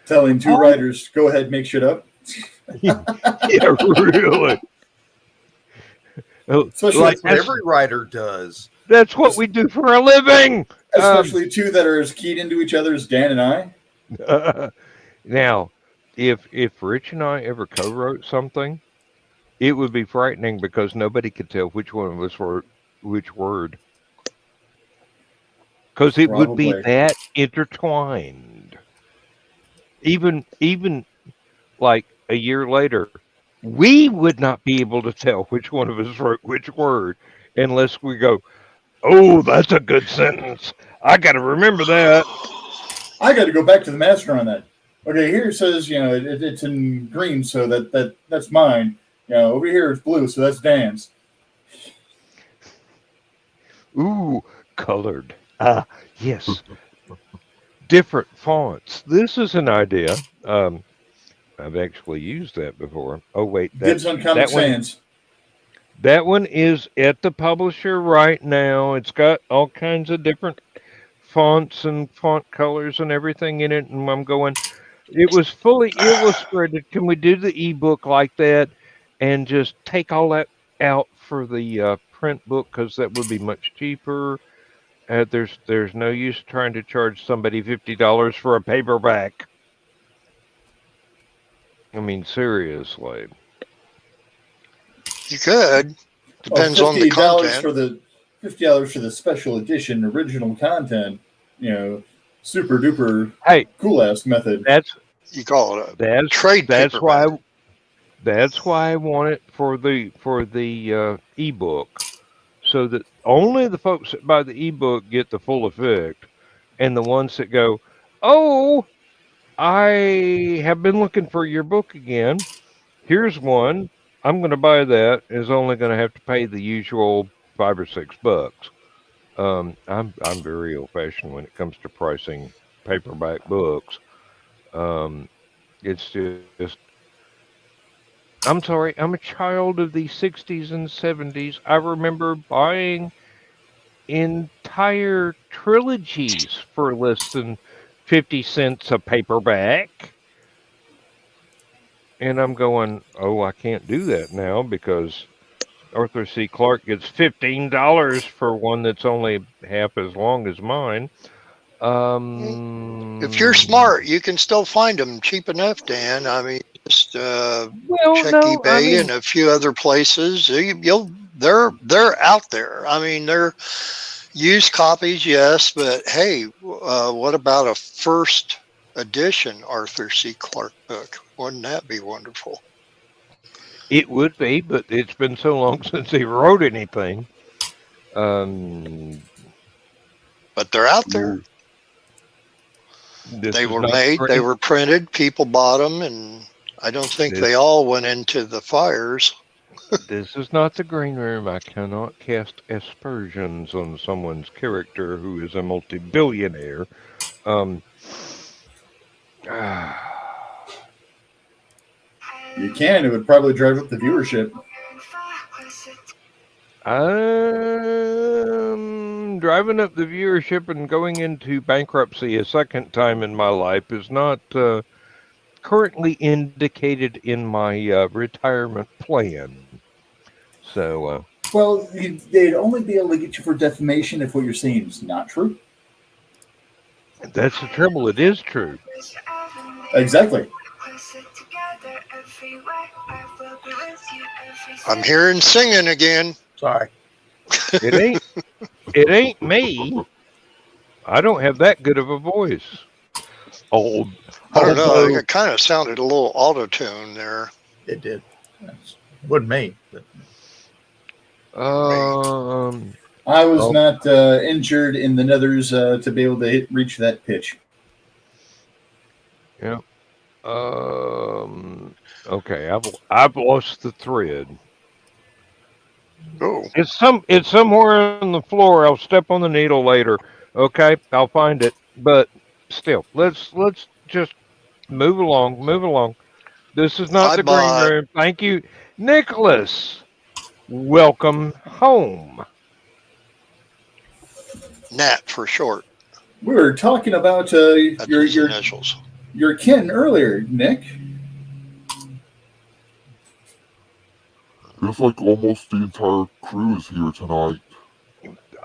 telling two oh, writers, go ahead, make shit up. yeah, really. Especially Like That's what every writer does. that's what we do for a living. especially two that are as keyed into each other as Dan and I. Now, if Rich and I ever co-wrote something, it would be frightening because nobody could tell which one of us wrote which word. Because it would be Probably. that intertwined. Even like a year later, we would not be able to tell which one of us wrote which word unless we go, "Oh, that's a good sentence. I got to remember that." I got to go back to the master on that. Okay, here it says, it's in green, so that's mine. Over here it's blue, so that's Dan's. Ooh, colored. Ah, yes. Different fonts. This is an idea. I've actually used that before. Oh wait, Dibs on Comic Sans. That one is at the publisher right now. It's got all kinds of different fonts and font colors and everything in it. And I'm going, it was fully illustrated. Can we do the ebook like that and just take all that out for the print book? Because that would be much cheaper. There's no use trying to charge somebody $50 for a paperback. I mean, seriously. You could. Depends on the $50 content. for the $50 for the special edition original content. Super duper Hey, cool ass method. You call it a that's trade that's paperback. why that's why I want it for the ebook, so that only the folks that buy the ebook get the full effect, and the ones that go, oh, I have been looking for your book again. Here's one. I'm going to buy that. Is only going to have to pay the usual $5 or $6. I'm very old fashioned when it comes to pricing paperback books. It's just I'm sorry, I'm a child of the 60s and 70s. I remember buying entire trilogies for less than 50 cents a paperback. And I'm going, oh, I can't do that now because Arthur C. Clarke gets $15 for one that's only half as long as mine. If you're smart, you can still find them cheap enough, Dan. I mean, just check eBay and a few other places. They're out there. I mean, they're used copies, yes, but hey, what about a first edition Arthur C. Clarke book? Wouldn't that be wonderful? It would be, but it's been so long since he wrote anything. But they're out there. They were made, they were printed, people bought them, and I don't think they all went into the fires. This is not the green room. I cannot cast aspersions on someone's character who is a multi-billionaire. You can. It would probably drive up the viewership. Driving up the viewership and going into bankruptcy a second time in my life is not currently indicated in my retirement plan. So, well, they'd only be able to get you for defamation if what you're saying is not true. That's the trouble. It is true. Exactly. I'm hearing singing again. Sorry. It ain't me. I don't have that good of a voice. Old. I don't know. Although, It kind of sounded a little auto-tune there. It did. Wasn't me. But I was Oh. not injured in the nethers to be able to reach that pitch. yeah. Okay, I've lost the thread. Oh, It's somewhere on the floor. I'll step on the needle later. Okay, I'll find it. But still, let's just move along. Move along. This is not I the green bought room. Thank you, Nicholas. Welcome home. Nat for short. We were talking about That's his your initials. your kin earlier, Nick. Feels like almost the entire crew is here tonight.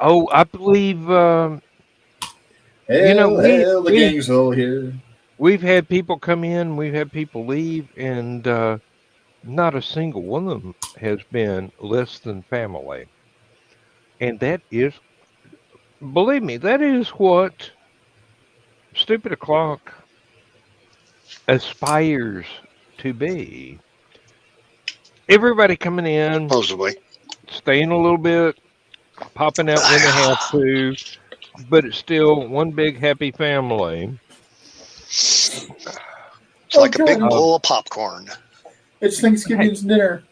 Oh, I believe Hail, hail, the gang's all here. we've had people come in, we've had people leave, and not a single one of them has been less than family. And that is, believe me, that is what Stupid O'Clock aspires to be. Everybody coming in, Supposedly. staying a little bit, popping out when they have to, but it's still one big happy family. It's like a big good. bowl of popcorn. It's Thanksgiving's dinner.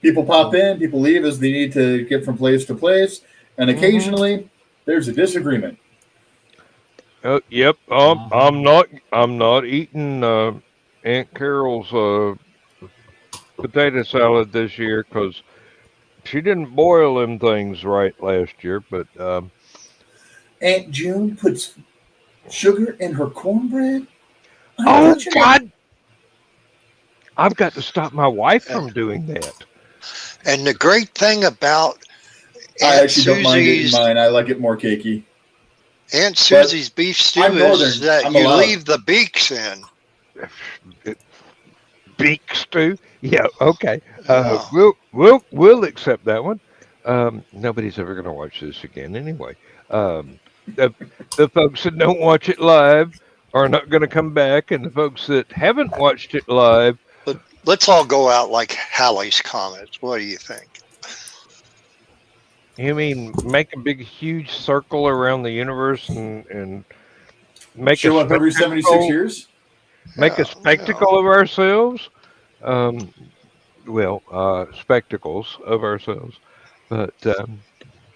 People pop in, people leave as they need to get from place to place, and occasionally there's a disagreement. Yep. I'm not eating Aunt Carol's potato salad this year because she didn't boil them things right last year. But Aunt June puts sugar in her cornbread. oh God, I've got to stop my wife from doing that. And the great thing about I Aunt actually don't mind eating Susie's mine. I like it more cakey. Aunt Susie's beef stew I'm is northern. that I'm you allowed. leave the beaks in. Beak stew. Yeah. Okay. Yeah. We'll accept that one. Nobody's ever going to watch this again anyway. The folks that don't watch it live are not going to come back, and the folks that haven't watched it live. But let's all go out like Halley's Comets. What do you think? You mean make a big, huge circle around the universe and make Show a up every 76 spectacle- years? make a Yeah, spectacle of ourselves. Spectacles of ourselves. But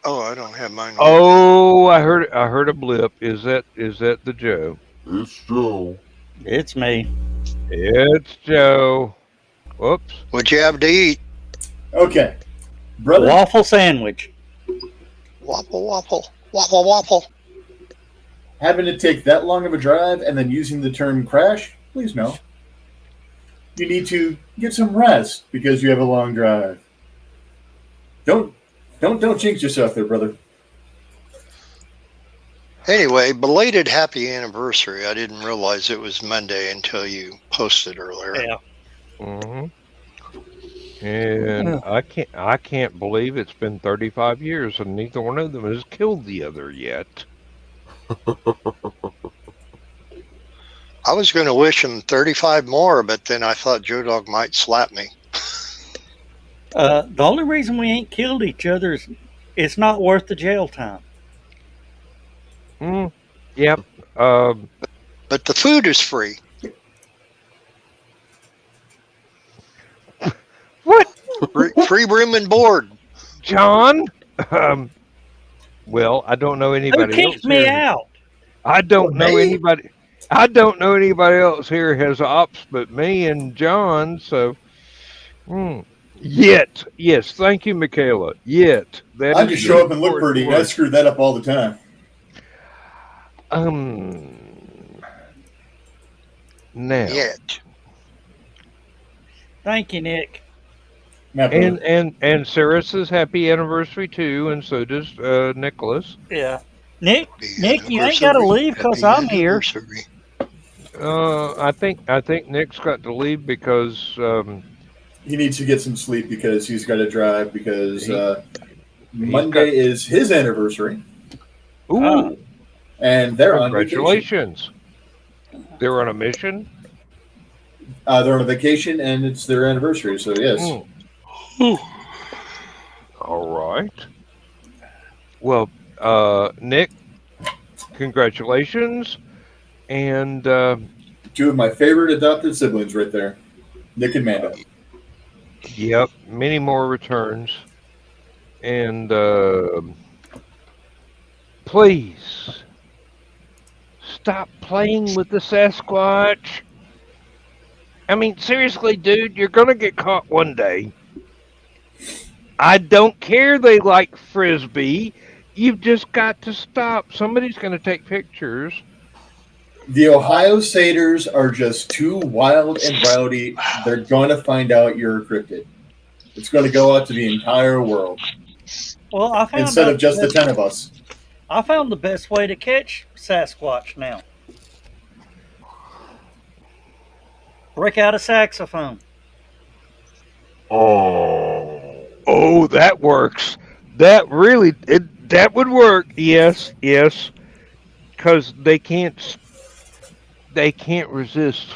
Oh, I don't have mine. oh, I heard a blip. Is that the Joe? It's Joe. It's me. It's Joe. Whoops. What'd you have to eat? Okay. Brother, Waffle sandwich. Waffle, waffle, waffle, waffle. having to take that long of a drive and then using the term crash, please no. You need to get some rest because you have a long drive. Don't jinx yourself there, brother. Anyway, belated happy anniversary. I didn't realize it was Monday until you posted earlier. Yeah. Mm-hmm. And I can't believe it's been 35 years and neither one of them has killed the other yet. I was going to wish him 35 more, but then I thought Joe Dog might slap me. The only reason we ain't killed each other is it's not worth the jail time. Yep. But the food is free. What? Free room and board. John? Well, I don't know Who anybody else kicked me here. out? I don't know me? anybody. I don't know anybody else here has ops but me and John. So, yet, yes, thank you, Michaela. Yet, that I is just the show up and look important pretty. word. I screw that up all the time. Now, Yet. Thank you, Nick. Now, brother, and Sarah says happy anniversary too, and so does Nicholas. Yeah. Nick, you ain't Anniversary. got to leave because Happy I'm here. anniversary. I think Nick's got to leave because he needs to get some sleep because he's got to drive because He's Monday is his anniversary. ooh, and they're on vacation. Congratulations. They're on a mission? They're on a vacation, and it's their anniversary. So yes. All right. Well, Nick, congratulations. And Two of my favorite adopted siblings right there, Nick and Mando. yep, many more returns. And please stop playing with the Sasquatch. I mean, seriously, dude, you're going to get caught one day. I don't care they like Frisbee. You've just got to stop. Somebody's going to take pictures. The Ohio Satyrs are just too wild and rowdy. They're going to find out you're a cryptid. It's going to go out to the entire world. Well, I found instead out of just the best- 10 of us. I found the best way to catch Sasquatch now. Break out a saxophone. Oh, that works. That really, that would work. Yes. Because they can't resist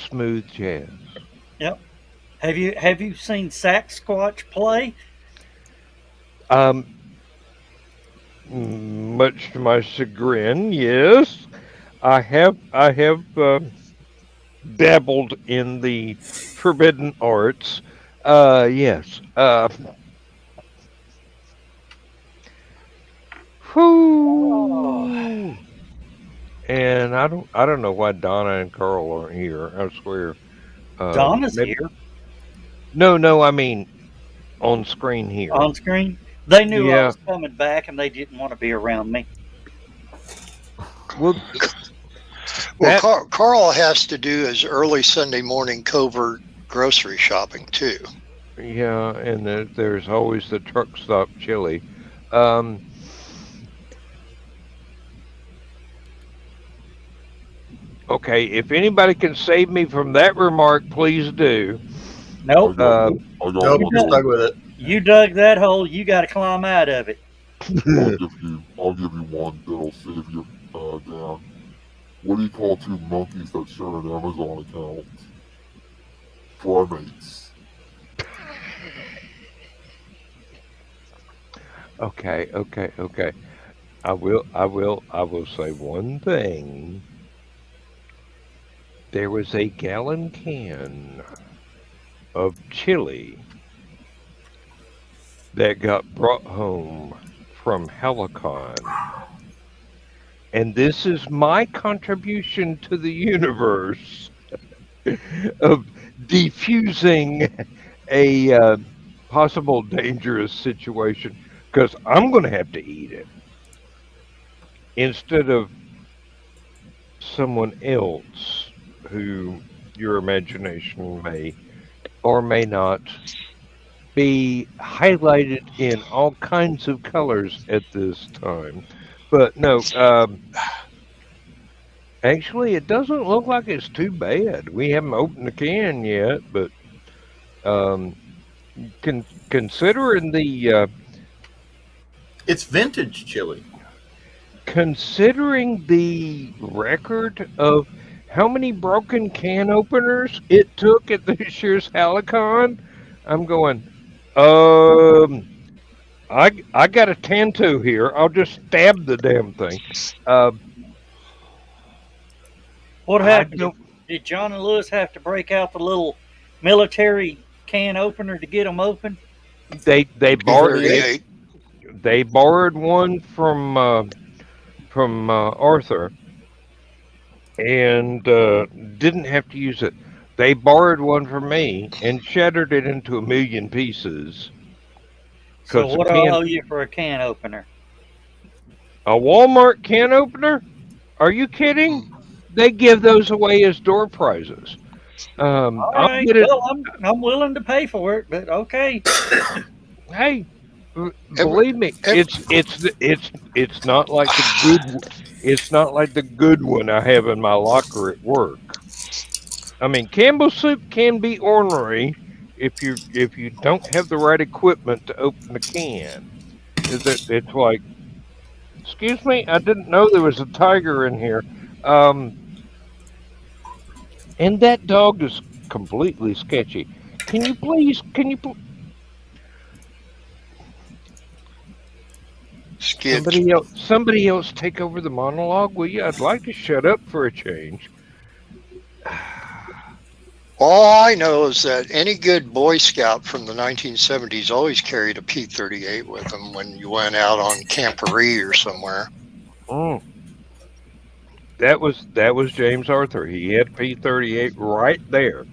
smooth jazz. Yep. Have you seen Sasquatch play? Much to my chagrin, yes. I have dabbled in the forbidden arts. Yes. Whew. And I don't know why Donna and Carl aren't here. I swear. Donna's maybe- here No, I mean on screen here. on screen. They knew I Yeah. was coming back, and they didn't want to be around me. Well, Well, That- Carl has to do his early Sunday morning covert grocery shopping too. yeah, and there's always the truck stop chili. Okay, if anybody can save me from that remark, please do. Nope. Uh, I got Nope, one. you're stuck with it. You dug that hole. You got to climb out of it. I'll give you one that'll save you down. What do you call two monkeys that share an Amazon account? Primates. Okay. I will say one thing. There was a gallon can of chili that got brought home from HallowCon. And this is my contribution to the universe of defusing a possible dangerous situation, because I'm going to have to eat it instead of someone else who your imagination may or may not be highlighted in all kinds of colors at this time. But no, actually, it doesn't look like it's too bad. We haven't opened the can yet, but considering the It's vintage chili. considering the record of how many broken can openers it took at this year's HallowCon, I'm going, I got a Tanto here. I'll just stab the damn thing. What I happened? don't- Did John and Lewis have to break out the little military can opener to get them open? They borrowed Yeah, they borrowed one from Arthur and didn't have to use it. They borrowed one from me and shattered it into a million pieces. So 'Cause the what do can- I owe you for a can opener? A Walmart can opener? Are you kidding? They give those away as door prizes. All I'll right. get it. Well, I'm willing to pay for it, but okay. Hey, believe me, it's not like the good. It's not like the good one I have in my locker at work. I mean, Campbell soup can be ornery if you don't have the right equipment to open the can. It's like Excuse me, I didn't know there was a tiger in here. And that dog is completely sketchy. Can you please? Sketch. Somebody else take over the monologue, will you? I'd like to shut up for a change. All I know is that any good Boy Scout from the 1970s always carried a P-38 with them when you went out on camporee or somewhere. Mm. That was James Arthur. He had P-38 right there.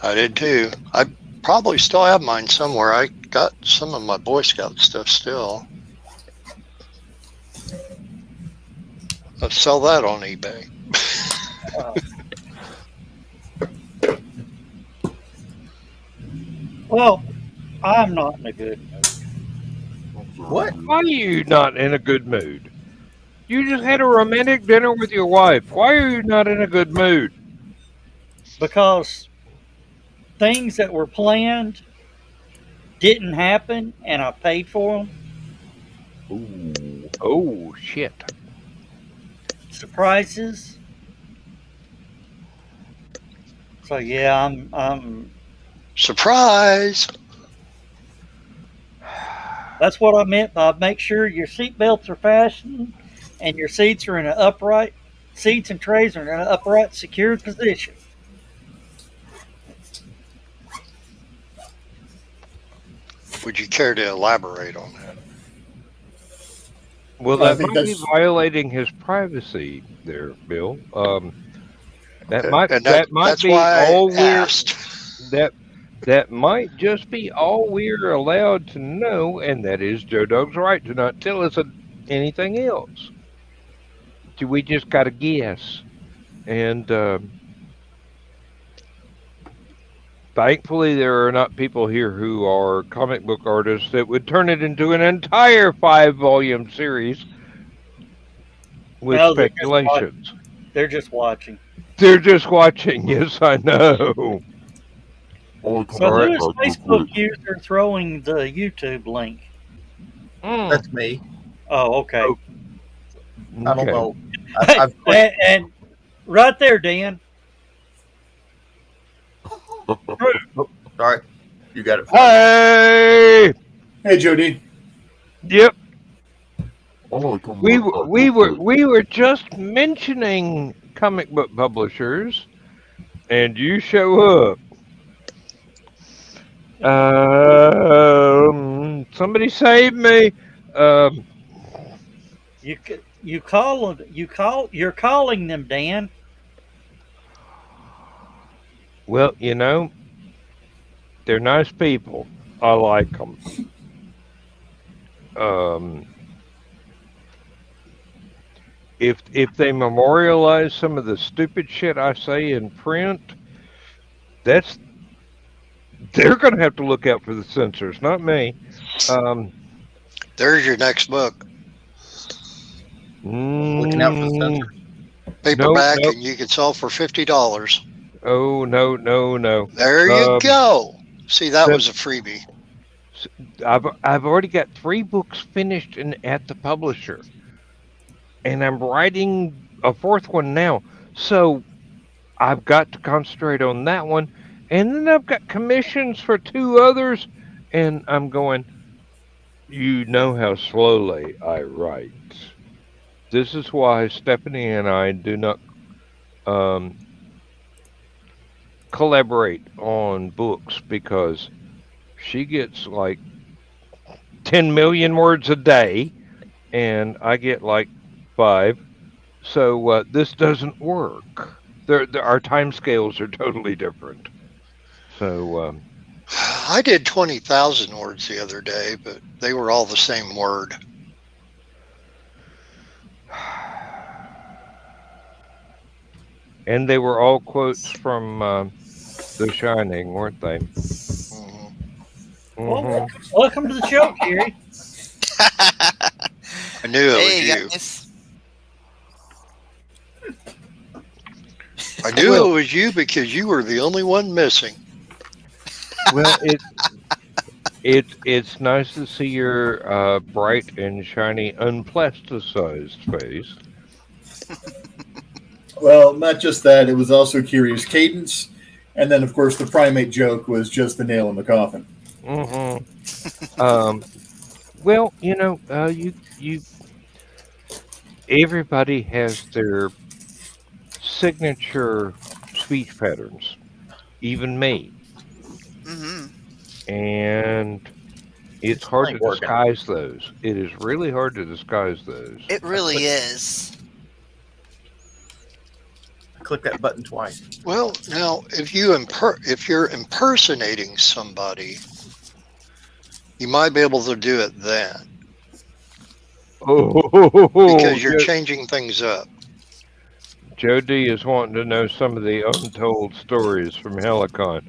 I did too. I probably still have mine somewhere. I got some of my Boy Scout stuff still. I'll sell that on eBay. Well, I'm not in a good mood. What? Why are you not in a good mood? You just had a romantic dinner with your wife. Why are you not in a good mood? Because things that were planned didn't happen, and I paid for them. Ooh. Oh shit. Surprises. So yeah, I'm. Surprise! That's what I meant by make sure your seat belts are fastened and your seats are in an upright. Seats and trays are in an upright, secured position. Would you care to elaborate on that? Well, I that think might be that's- violating his privacy, there, Bill. That might And be why all I we're asked. that might just be all we're allowed to know, and that is Joe Dog's right to not tell us anything else. We just got to guess, and thankfully there are not people here who are comic book artists that would turn it into an entire 5-volume series with No, speculations. They're just watching. They're just watching. Yes, I know. All I So come who back is real Facebook quick. user throwing the YouTube link? That's me. Oh, okay. Oh, I don't okay. know. I've and right there, Dan. all right. You got it. Hey. Hey, Jody. Yep. All I come We back were we real were quick. we were just mentioning comic book publishers, and you show up. Somebody save me. You're calling them, Dan. Well, they're nice people. I like them. If they memorialize some of the stupid shit I say in print, they're going to have to look out for the censors, not me. There's your next book. Looking out for the censor. Paperback, No. and you can sell for $50. Oh, no. There you go. See, that was a freebie. I've already got 3 books finished at the publisher, and I'm writing a 4th one now. So I've got to concentrate on that one, and then I've got commissions for 2 others, and I'm going. You know how slowly I write. This is why Stephanie and I do not collaborate on books, because she gets like 10 million words a day and I get like 5. So this doesn't work. Our time scales are totally different. So I did 20,000 words the other day, but they were all the same word. and they were all quotes from The Shining, weren't they? Mhm. Well, welcome to the show, Jerry. I knew it Hey was you. guys. I knew it was you because you were the only one missing. Well, It's nice to see your bright and shiny, unplasticized face. Well, not just that, it was also Curious Cadence. And then, of course, the primate joke was just the nail in the coffin. hmm Um, well, you everybody has their signature speech patterns, even me, Hmm. and it's hard to Ain't working. disguise those. It is really hard to disguise those. It really is. Click that button twice. Well, now if you're impersonating somebody, you might be able to do it then Oh, because you're changing things up. Joe D is wanting to know some of the untold stories from HallowCon.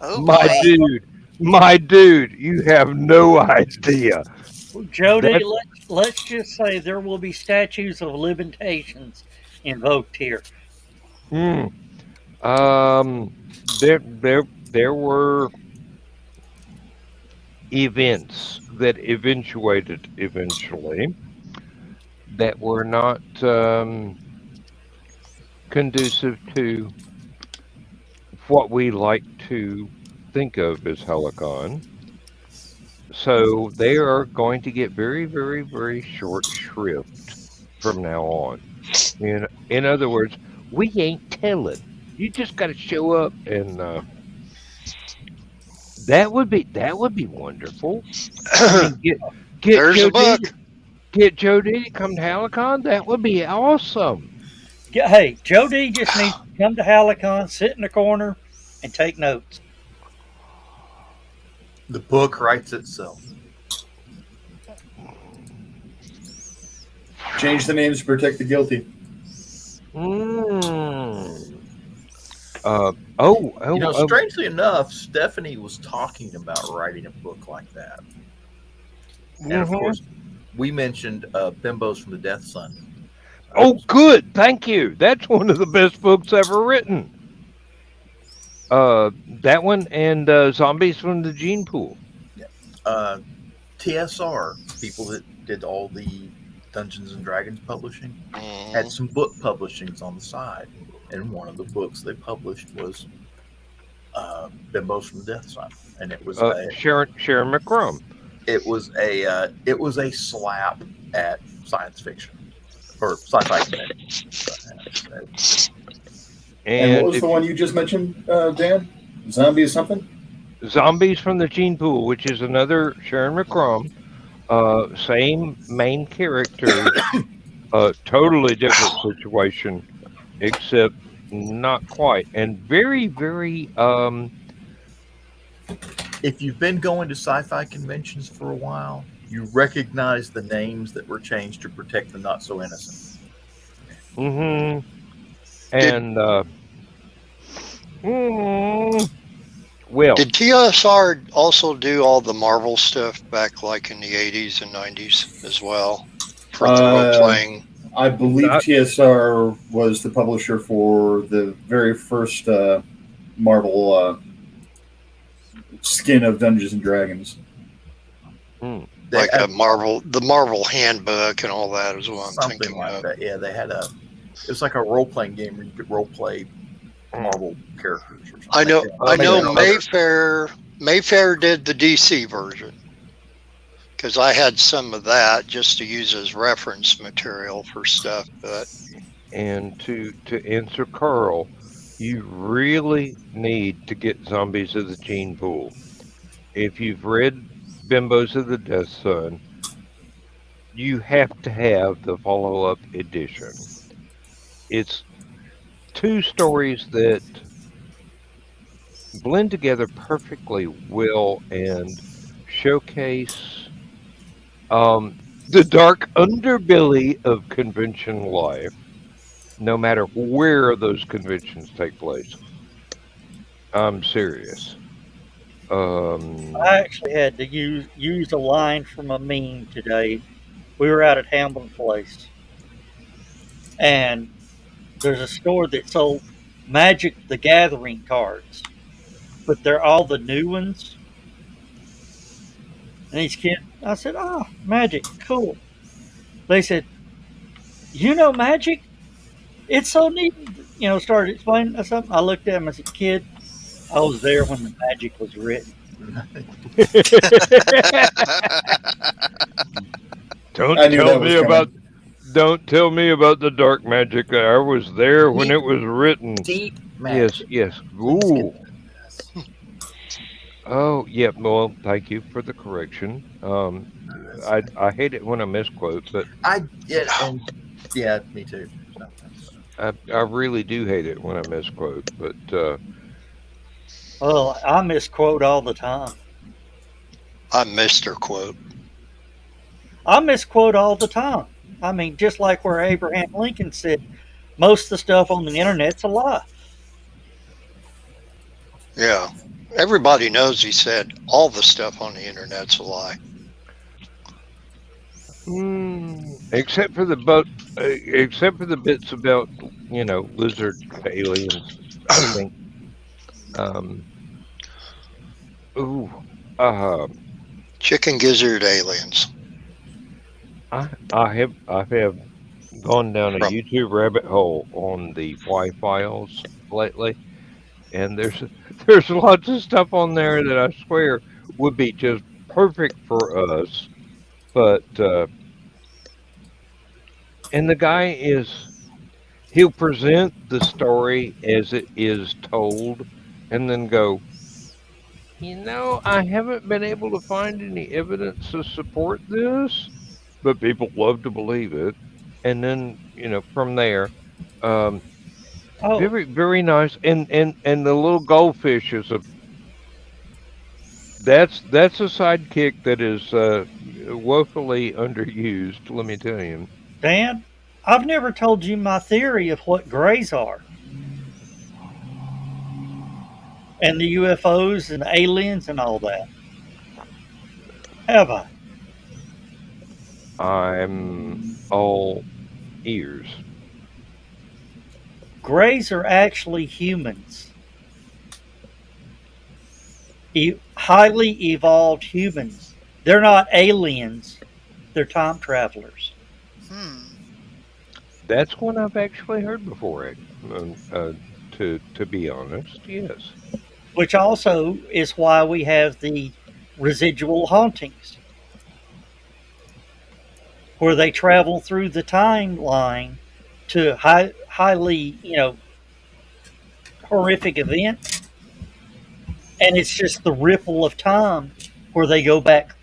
Oh My boy. my dude, you have no idea. Jody, That let's just say there will be statues of limitations invoked here. hmm, there were events that eventually that were not conducive to what we like to think of as HallowCon. So they are going to get very, very, very short shrift from now on. In other words, we ain't telling. You just got to show up, and that would be wonderful. I mean, get There's a Joe D book. get Joe D to come to HallowCon. That would be awesome. Yeah, hey, Jody just needs to come to HallowCon, sit in the corner, and take notes. The book writes itself. Change the names to protect the guilty. Mm. Strangely enough, Stephanie was talking about writing a book like that. And of Mhm. course, we mentioned Bimbos from the Death Sun. Oh, good. Thank you. That's one of the best books ever written. That one and Zombies from the Gene Pool. TSR, people that did all the Dungeons and Dragons publishing, had Mhm. some book publishings on the side. And one of the books they published was Bimbos from the Death Sun. And it was Sharon McCrum. it was a slap at science fiction or sci-fi fiction. And what was if the one you just mentioned, Dan? Zombie something? Zombies from the Gene Pool, which is another Sharon McCrum, same main character, totally different situation, except not quite, and very, very. If you've been going to sci-fi conventions for a while, you recognize the names that were changed to protect the not so innocent. Mm-hmm. And well, Did TSR also do all the Marvel stuff back like in the 80s and 90s as well for the role playing? I believe Not- TSR was the publisher for the very first Marvel skin of Dungeons and Dragons. hmm. They Like had the Marvel handbook and all that is what I'm something thinking like of. that. Yeah, they had it was like a role-playing game where you could role-play Marvel characters or something. I know They- Mayfair did the DC version because I had some of that just to use as reference material for stuff. But And to answer Carl, you really need to get Zombies of the Gene Pool. If you've read Bimbos of the Death Sun, you have to have the follow-up edition. It's two stories that blend together perfectly well and showcase the dark underbelly of convention life, no matter where those conventions take place. I'm serious. I actually had to use a line from a meme today. We were out at Hamlin Place, and there's a store that sold Magic the Gathering cards, but they're all the new ones. And these kids, I said, "Oh, magic, cool." They said, "You know magic? It's so neat." Started explaining something. I looked at them as a kid. I was there when the magic was written. Don't I knew tell that was me about coming. don't tell me about the dark magic. I was there when it was written. Deep Yes, magic. yes. Please get Ooh. Oh, yeah. Well, thank you for the correction. I hate it when I misquote, but yeah, me too. So I really do hate it when I misquote. But Well, I misquote all the time. I missed her quote. I misquote all the time. I mean, just like where Abraham Lincoln said, most of the stuff on the internet's a lie. Yeah. Everybody knows he said all the stuff on the internet's a lie. except for the bits about lizard aliens, I think. Um, ooh, uh, Chicken gizzard aliens. I have gone down a From YouTube rabbit hole on the Y files lately, and there's lots of stuff on there that I swear would be just perfect for us, but and the guy he'll present the story as it is told, and then go, I haven't been able to find any evidence to support this, but people love to believe it. And then, from there, um, Oh, very, very nice. And the little goldfish that's a sidekick that is woefully underused, let me tell you. Dan, I've never told you my theory of what grays are and the UFOs and aliens and all that. Have I? I'm all ears. Grays are actually humans, highly evolved humans. They're not aliens, they're time travelers. That's one I've actually heard before. To be honest, yes. Which also is why we have the residual hauntings, where they travel through the timeline to highly, horrific events, and it's just the ripple of time where they go back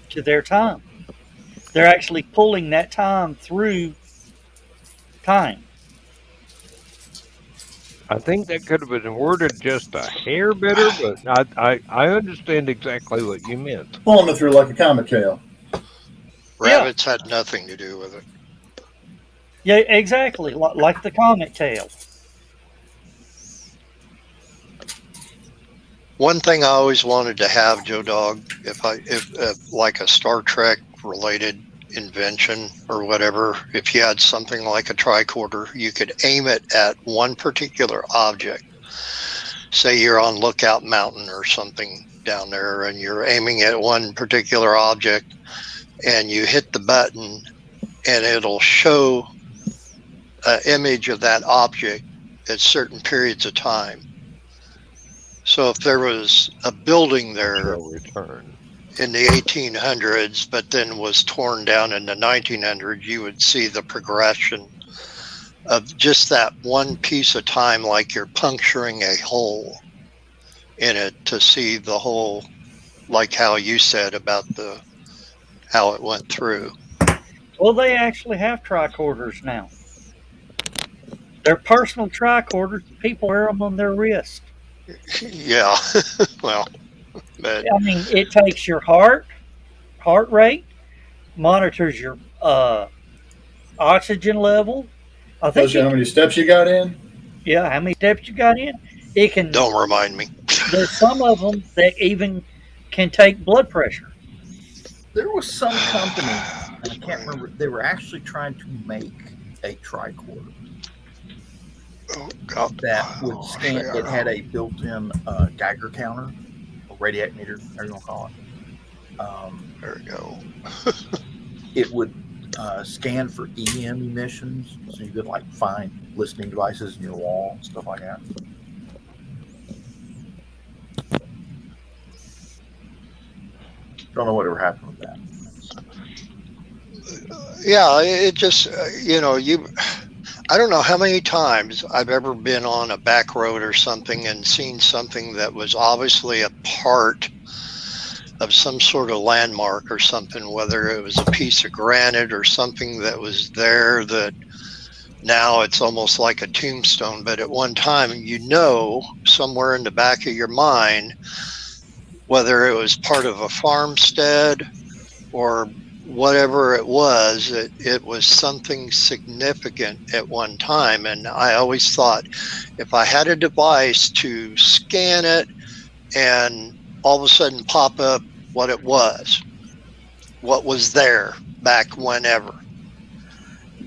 to their time. They're actually pulling that time through time. I think that could have been worded just a hair better, but I understand exactly what you meant. Pulling it through like a comic tail. rabbits had nothing to do with it. Yeah, exactly, like the comic tale. One thing I always wanted to have, Joe Dog, if like a Star Trek related invention or whatever, if you had something like a tricorder, you could aim it at one particular object. Say you're on Lookout Mountain or something down there, and you're aiming at one particular object, and you hit the button, and it'll show an image of that object at certain periods of time. So if there was a building there in the 1800s, but then was torn down in the 1900s, you would see the progression of just that one piece of time, like you're puncturing a hole in it to see the whole, like how you said about how it went through. Well, they actually have tricorders now. They're personal tricorders. People wear them on their wrist. Yeah, well, but I mean, it takes your heart rate, monitors your oxygen level. I think Tells you how many steps you got in. Yeah, how many steps you got in. It can. Don't remind me. There's some of them that even can take blood pressure. There was some company, I can't remember, they were actually trying to make a tricorder. Oh, God. That would scan. It had a built-in Geiger counter, or radiac meter, however you want to call it, There we go. It would scan for EM emissions, so you could like find listening devices in your wall, stuff like that. Don't know whatever happened with that. Yeah, it just I don't know how many times I've ever been on a back road or something and seen something that was obviously a part of some sort of landmark or something, whether it was a piece of granite or something that was there that now it's almost like a tombstone. But at one time, somewhere in the back of your mind, whether it was part of a farmstead or whatever it was something significant at one time. And I always thought, if I had a device to scan it and all of a sudden pop up what it was, what was there back whenever,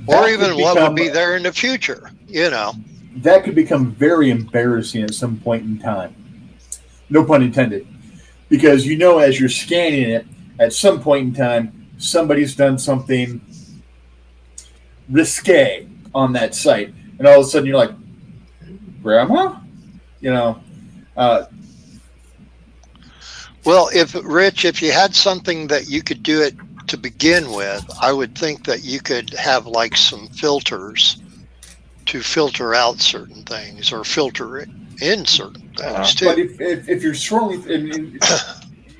or even what would be there in the future, That could become very embarrassing at some point in time. No pun intended. Because as you're scanning it, at some point in time, somebody's done something risque on that site. And all of a sudden you're like, Grandma? Well, if you had something that you could do it to begin with, I would think that you could have like some filters to filter out certain things or filter in certain things too. But if you're scrolling,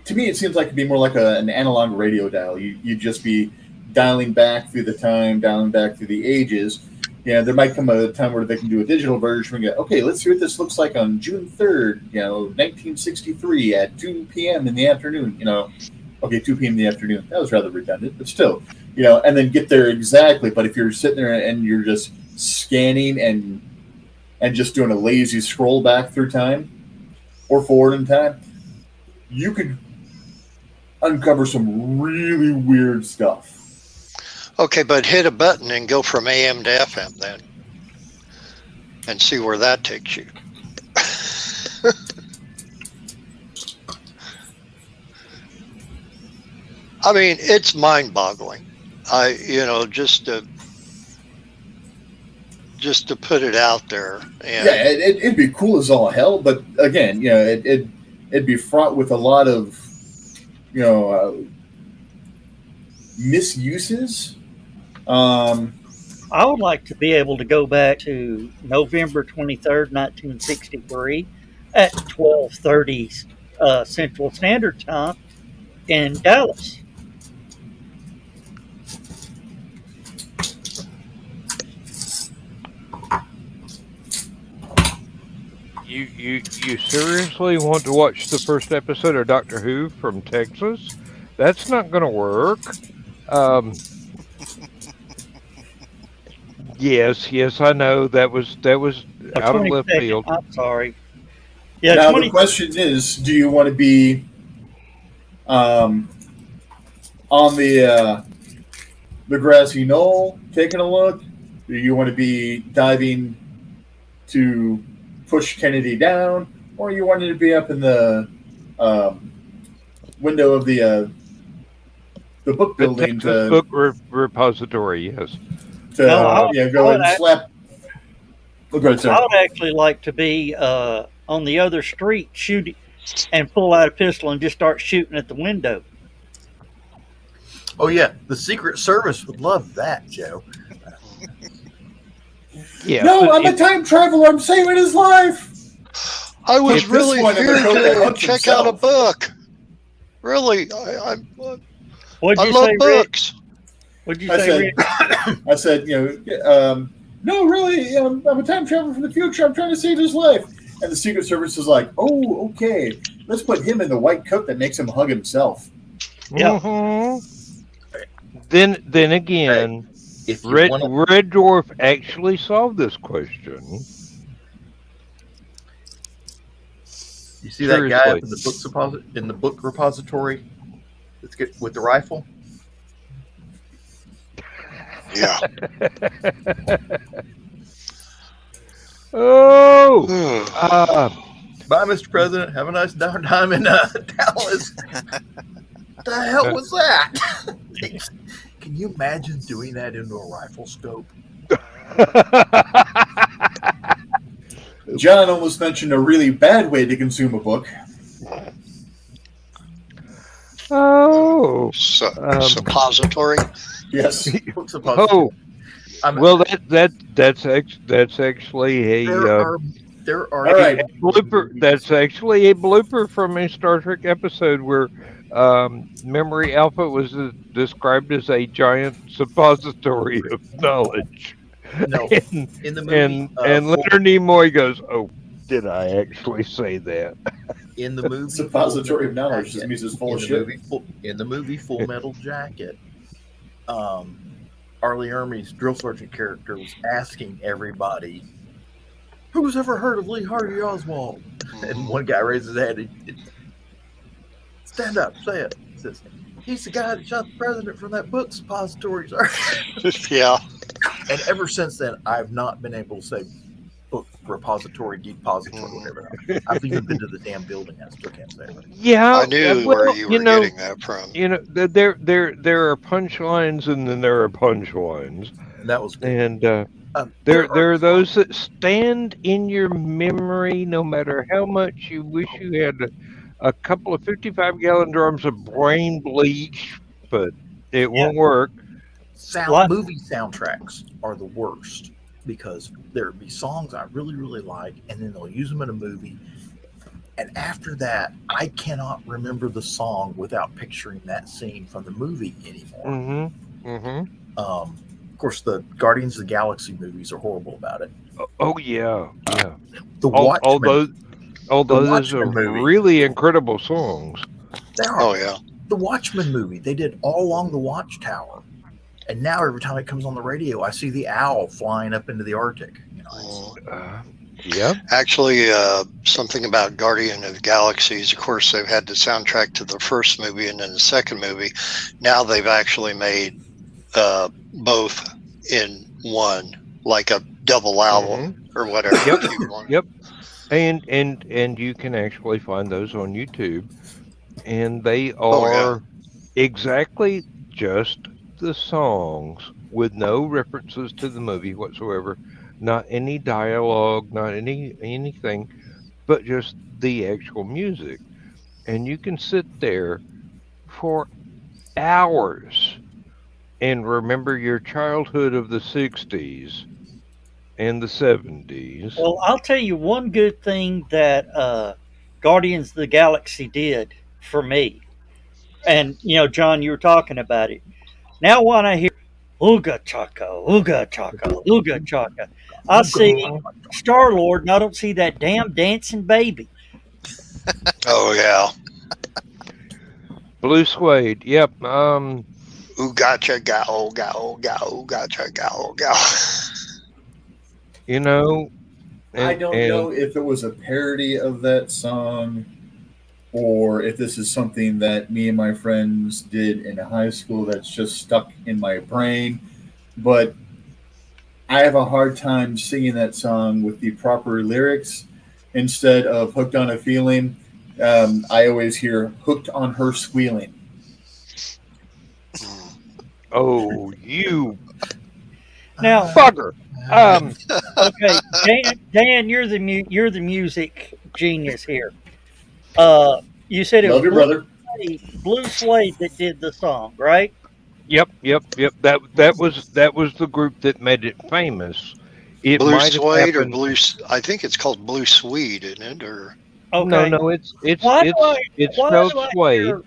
to me, it seems like it'd be more like an analog radio dial. You'd just be dialing back through the time, dialing back through the ages. There might come a time where they can do a digital version and go, okay, let's see what this looks like on June 3rd, 1963 at 2 p.m. in the afternoon. Okay, 2 p.m. in the afternoon. That was rather redundant, but still, and then get there exactly. But if you're sitting there and you're just scanning and just doing a lazy scroll back through time or forward in time, you could uncover some really weird stuff. Okay, but hit a button and go from AM to FM then, and see where that takes you. I mean, it's mind-boggling. Just to put it out there. And yeah, it'd be cool as all hell, but again, it'd be fraught with a lot of misuses. I would like to be able to go back to November 23rd, 1963 at 12:30 Central Standard Time in Dallas. You seriously want to watch the first episode of Doctor Who from Texas? That's not going to work. Yes, I know that was out of left field. I'm sorry. Yeah. Now the question is, do you want to be on the grassy knoll taking a look? Do you want to be diving to push Kennedy down, or you wanted to be up in the window of the book building to book repository? Yes. Go and slap. Look right there. I would actually like to be on the other street shooting and pull out a pistol and just start shooting at the window. Oh yeah, the Secret Service would love that, Joe. Yeah. No, I'm a time traveler. I'm saving his life. I was really here to check out a book. Really, I love books. What'd you say, Rick? I said, no, really, I'm a time traveler from the future. I'm trying to save his life. And the Secret Service is like, oh, okay. Let's put him in the white coat that makes him hug himself. Yeah. Mm-hmm. Then again, Red Dwarf actually solved this question. You see that guy up in the book repository with the rifle? Yeah. Bye, Mr. President. Have a nice time in Dallas. What the hell was that? Can you imagine doing that into a rifle scope? John almost mentioned a really bad way to consume a book. Oh, Suppository. Yes. Book suppository. oh. I'm- Well, that's actually there are All right. blooper. That's actually a blooper from a Star Trek episode where Memory Alpha was described as a giant suppository of knowledge. No, and in the movie, and Leonard Nimoy goes, "Oh, did I actually say that?" in the movie, Suppository of Full Metal knowledge just Jacket, means it's full in of the shit. movie, in the movie Full Metal Jacket, Arlie Ermey's drill sergeant character was asking everybody, "Who's ever heard of Lee Harvey Oswald?" And one guy raised his hand. Stand up, say it. He says, "He's the guy that shot the president from that book suppository, sir." Yeah. And ever since then, I've not been able to say book repository, depository, whatever. I've even been to the damn building. I still can't say it. Yeah, I knew well, where you were getting that from. You know, there are punchlines, and then there are punchlines, And that was good. and There there are those that stand in your memory, no matter how much you wish you had a couple of 55-gallon drums of brain bleach, but it won't work. movie soundtracks are the worst because there'd be songs I really, really like, and then they'll use them in a movie. And after that, I cannot remember the song without picturing that scene from the movie anymore. Of course, the Guardians of the Galaxy movies are horrible about it. Oh yeah. The Watchmen, although those are Watchmen movie. really incredible songs. They are. Oh yeah. The Watchmen movie, they did All Along the Watchtower. And now every time it comes on the radio, I see the owl flying up into the Arctic. You know, Yeah. Actually, something about Guardian of the Galaxies. Of course, they've had the soundtrack to the first movie and then the second movie. Now they've actually made both in one, like a double album or whatever. Yep. you want. Yep. And you can actually find those on YouTube, and they are exactly just the songs with no references to the movie whatsoever, not any dialogue, not anything, but just the actual music. And you can sit there for hours and remember your childhood of the 60s and the 70s. Well, I'll tell you one good thing that Guardians of the Galaxy did for me. And, you know, John, you were talking about it. Now when I hear Ooga Chaka, Ooga Chaka, Ooga Chaka, I see Star-Lord and I don't see that damn dancing baby. Oh yeah. Blue Suede, yep. Ooh gotcha gal gal gal gotcha gal gal. You know, I don't know if it was a parody of that song or if this is something that me and my friends did in high school that's just stuck in my brain. But I have a hard time singing that song with the proper lyrics. Instead of Hooked on a Feeling, I always hear Hooked on Her Squealing. Oh, you Now, bugger. okay, Dan, you're the music genius here. You said it Love was your brother. Blue Suede that did the song, right? Yep. That was the group that made it famous. It Blue might have Suede or happened- Blue? I think it's called Blue Swede, isn't it? Or Okay. No, it's Why do it's why spelled do I Suede. hear-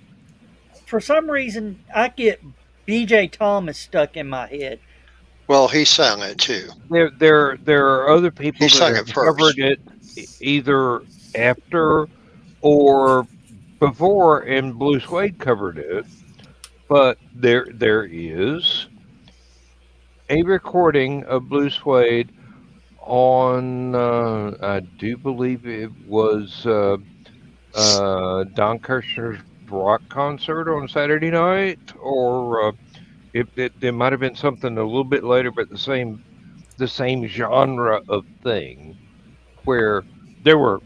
for some reason, I get B.J. Thomas stuck in my head. well, he sang it too. There are other people He that sung have it first. covered it either after or before, and Blue Suede covered it. But there is a recording of Blue Suede on I do believe it was Don Kirshner's rock concert on Saturday night, or it might have been something a little bit later, but the same genre of thing, where there were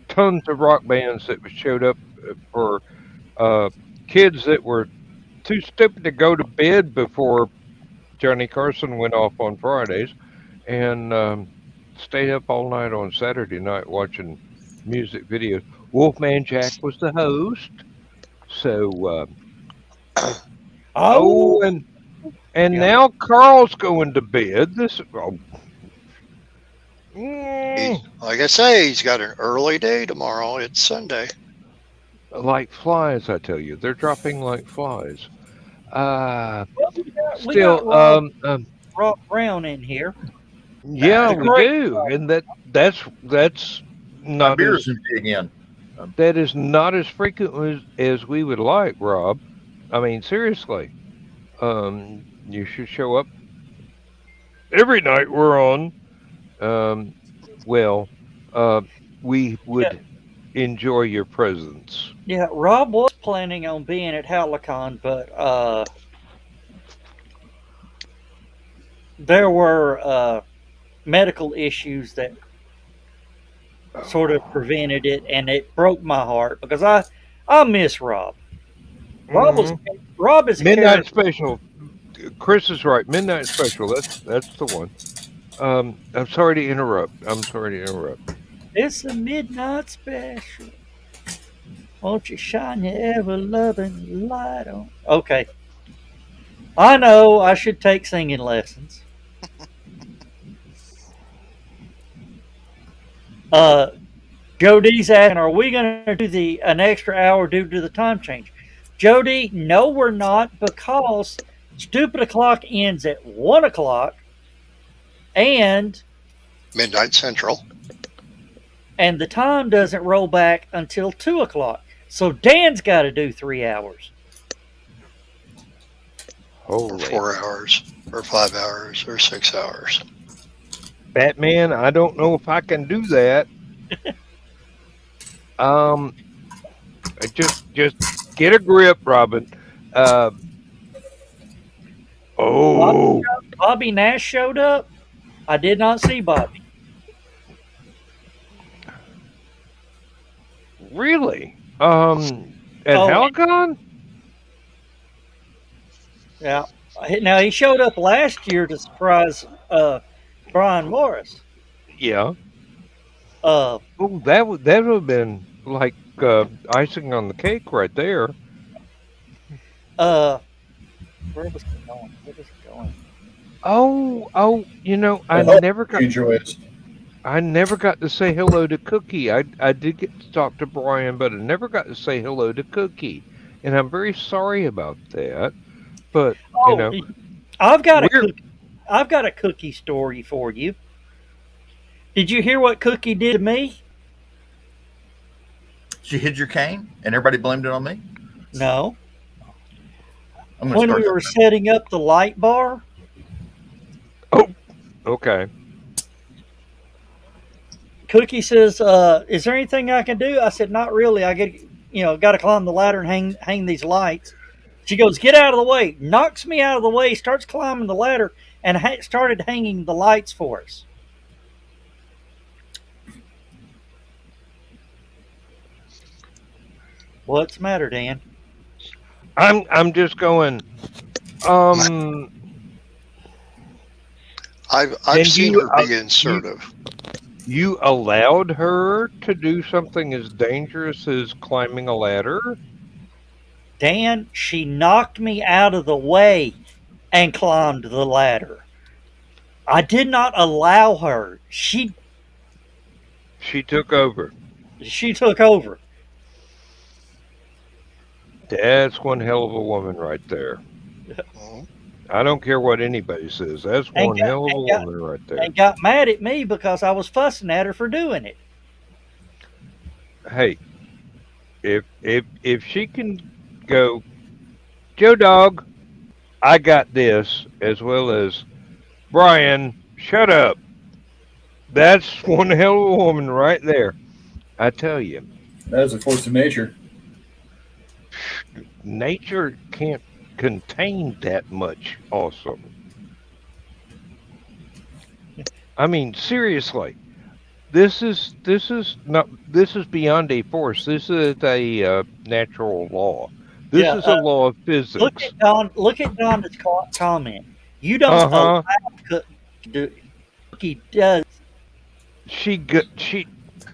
tons of rock bands that showed up for kids that were too stupid to go to bed before Johnny Carson went off on Fridays, and stayed up all night on Saturday night watching music videos. Wolfman Jack was the host, so Oh, and yeah. now Carl's going to bed. Like I say, he's got an early day tomorrow. It's Sunday. Like flies, I tell you, they're dropping like flies. Well, we Still, got Rob Brown in here. yeah, The we great do, and that's My not beer as is empty again. that is not as frequent as we would like, Rob. I mean, seriously, you should show up every night we're on. Um, well, we would enjoy your presence. Yeah, Rob was planning on being at HallowCon, but there were medical issues that sort of prevented it, and it broke my heart because I miss Rob. Mhm. Rob is a Midnight character. Special. Chris is right. Midnight Special. That's the one. I'm sorry to interrupt. I'm sorry to interrupt. It's a midnight special. Won't you shine your ever loving light on? Okay, I know I should take singing lessons. Uh, Jody's asking, are we going to do an extra hour due to the time change? Jody, no, we're not, because Stupid O'Clock ends at 1 o'clock, and Midnight Central. the time doesn't roll back until 2 o'clock. So Dan's got to do 3 hours. Or Holy 4 hours, or 5 hours, or 6 hours. Batman! I don't know if I can do that. Um, just get a grip, Robin. Oh, Bobby Nash showed up. I did not see Bobby. really? At Oh, HallowCon? yeah. Now he showed up last year to surprise Brian Morris. Yeah. Uh, Oh, that would have been like icing on the cake right there. where was it going? Where was it going? Oh, I hope you enjoy it. I never got to say hello to Cookie. I did get to talk to Brian, but I never got to say hello to Cookie, and I'm very sorry about that. But Oh, I've got we're I've got a Cookie story for you. Did you hear what Cookie did to me? She hid your cane, and everybody blamed it on me. No. I'm going to When start we were that. setting up the light bar, okay. Cookie says, "Is there anything I can do?" I said, "Not really. I got to climb the ladder and hang these lights." She goes, "Get out of the way!" Knocks me out of the way. Starts climbing the ladder and started hanging the lights for us. What's the matter, Dan? I'm just going. Um, I've And seen you, her be assertive. you allowed her to do something as dangerous as climbing a ladder? Dan, she knocked me out of the way and climbed the ladder. I did not allow her. She took over. took over. That's one hell of a woman right there. Mhm. I don't care what anybody says. That's And one got, hell of a and got woman right there. and got mad at me because I was fussing at her for doing it. Hey, if she can go, Joe Dog, I got this, as well as Brian, shut up. That's one hell of a woman right there. I tell you, That is a force of nature. nature can't contain that much awesome. I mean, seriously, this is beyond a force. This is a natural law. This Yeah, is a law of physics. Look at Donna's comment. You don't Uh-huh. allow do. He does. She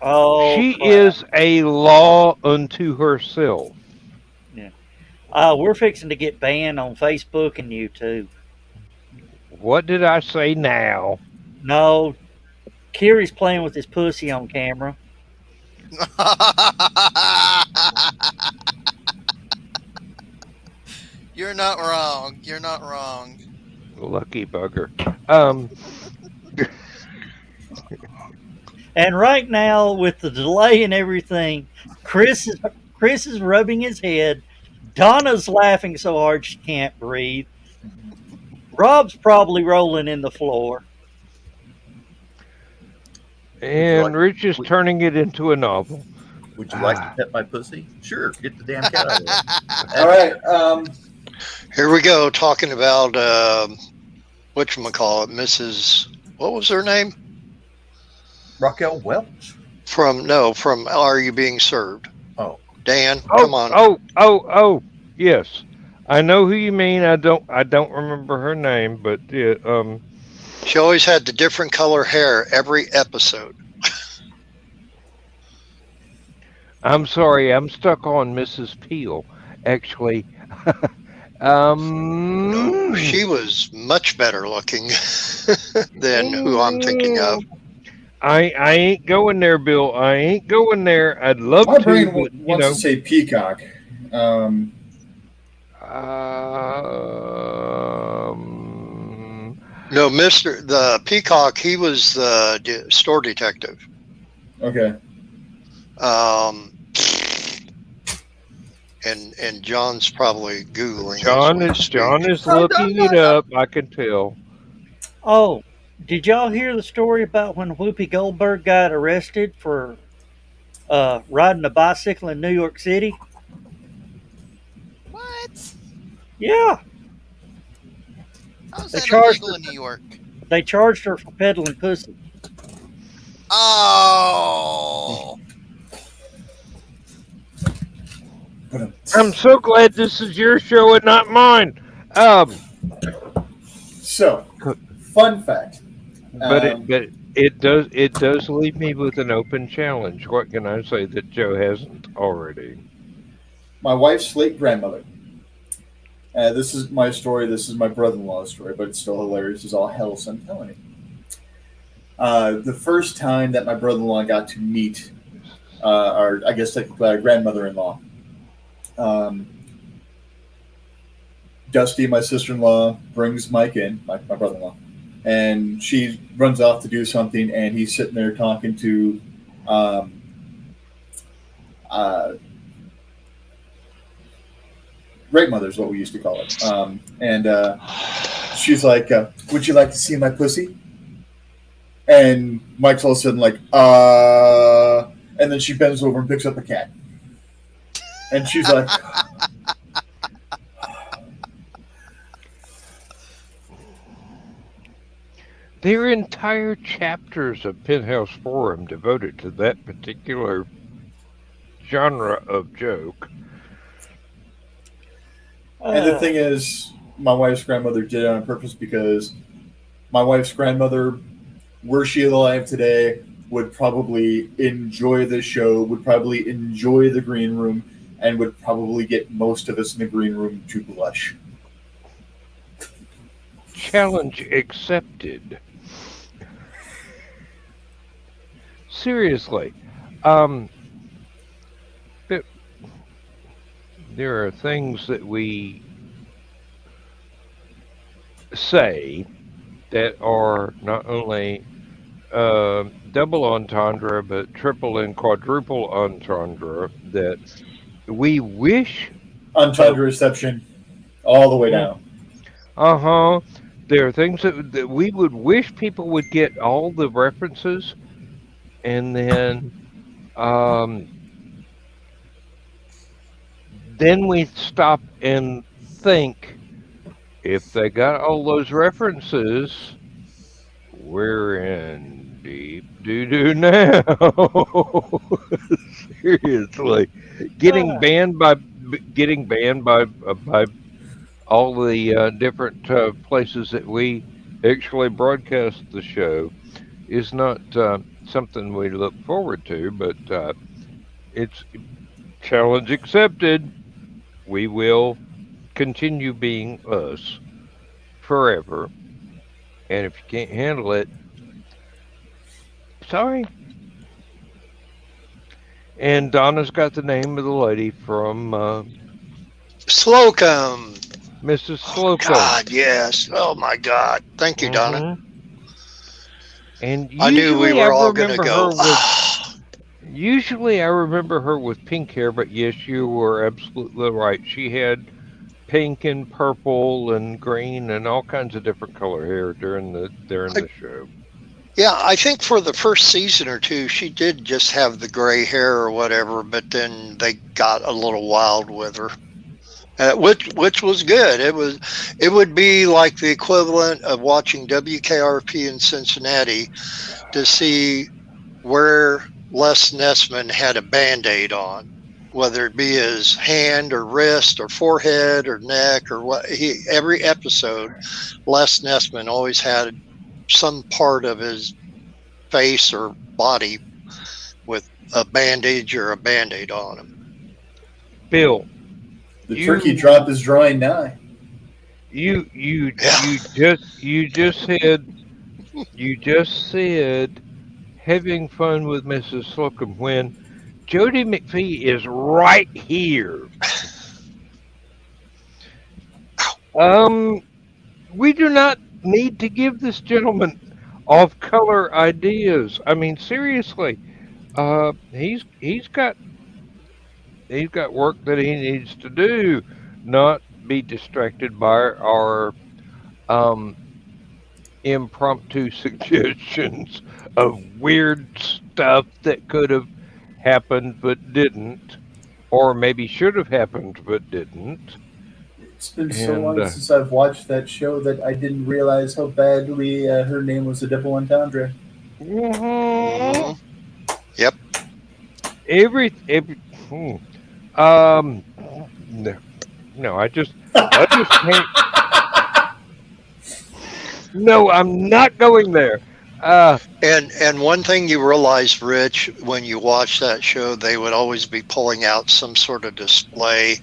Oh, crap. is a law unto herself. Yeah. We're fixing to get banned on Facebook and YouTube. What did I say now? No, Kiri's playing with his pussy on camera. You're not wrong. You're not wrong. Lucky bugger. And right now, with the delay and everything, Chris is rubbing his head. Donna's laughing so hard she can't breathe. Rob's probably rolling in the floor. And Rich is turning it into a novel. Would you like to pet my pussy? Sure, get the damn cat out of there. All right. Here we go, talking about whatchamacallit, Mrs. What was her name? Raquel Welch. From Are You Being Served? Oh, Dan, come on. Oh, yes. I know who you mean. I don't remember her name, but She always had the different color hair every episode. I'm sorry, I'm stuck on Mrs. Peel, actually. No, she was much better looking than who I'm thinking of. I ain't going there, Bill. I ain't going there. I'd love My to, brain but, wants to say Peacock. no, The Peacock, he was the store detective. Okay. And John's probably Googling. John is looking it up. I can tell. Oh, did y'all hear the story about when Whoopi Goldberg got arrested for riding a bicycle in New York City? What? Yeah, How's They that charged illegal in New York? they charged her for peddling pussy. Oh. I'm so glad this is your show and not mine. So, fun fact. But it does leave me with an open challenge. What can I say that Joe hasn't already? My wife's late grandmother. This is my story. This is my brother-in-law's story, but it's still hilarious as all hell, so I'm telling you. The first time that my brother-in-law got to meet our, I guess, technically, grandmother-in-law, Dusty, my sister-in-law, brings Mike in, my brother-in-law, and she runs off to do something, and he's sitting there talking to great mother is what we used to call it. And she's like, would you like to see my pussy? And Mike's all of a sudden like, and then she bends over and picks up a cat. And she's like, There are entire chapters of Penthouse Forum devoted to that particular genre of joke. and the thing is, my wife's grandmother did it on purpose because my wife's grandmother, were she alive today, would probably enjoy the show, would probably enjoy the green room, and would probably get most of us in the green room to blush. Challenge accepted. Seriously, there are things that we say that are not only double entendre but triple and quadruple entendre that we wish. Entendre reception, all the way down. There are things that we would wish people would get all the references, and then we stop and think, if they got all those references, we're in deep doo-doo now. Seriously. Getting banned getting banned by all the different places that we actually broadcast the show is not something we look forward to, but it's challenge accepted. We will continue being us forever. And if you can't handle it, sorry. And Donna's got the name of the lady from Slocum. Mrs. Oh, Slocum. God, yes. Oh, my God. Thank you, Donna. Mhm. And I knew we usually were all going to go. Usually I remember her with pink hair, but yes, you were absolutely right. She had pink and purple and green and all kinds of different color hair during the show. Yeah, I think for the first season or two, she did just have the gray hair or whatever, but then they got a little wild with her, which was good. It would be like the equivalent of watching WKRP in Cincinnati to see where Les Nessman had a Band-Aid on, whether it be his hand or wrist or forehead or neck or what. Every episode, Les Nessman always had some part of his face or body with a bandage or a Band-Aid on him. Bill, The turkey drop is drawing nigh. You just said having fun with Mrs. Slocum when Jody McPhee is right here. We do not need to give this gentleman off-color ideas. I mean, seriously, he's got work that he needs to do, not be distracted by our impromptu suggestions of weird stuff that could have happened but didn't, or maybe should have happened but didn't. It's been so long since I've watched that show that I didn't realize how badly her name was a double entendre. Mm-hmm. Yep. No, I just can't. No, I'm not going there. And one thing you realize, Rich, when you watch that show, they would always be pulling out some sort of display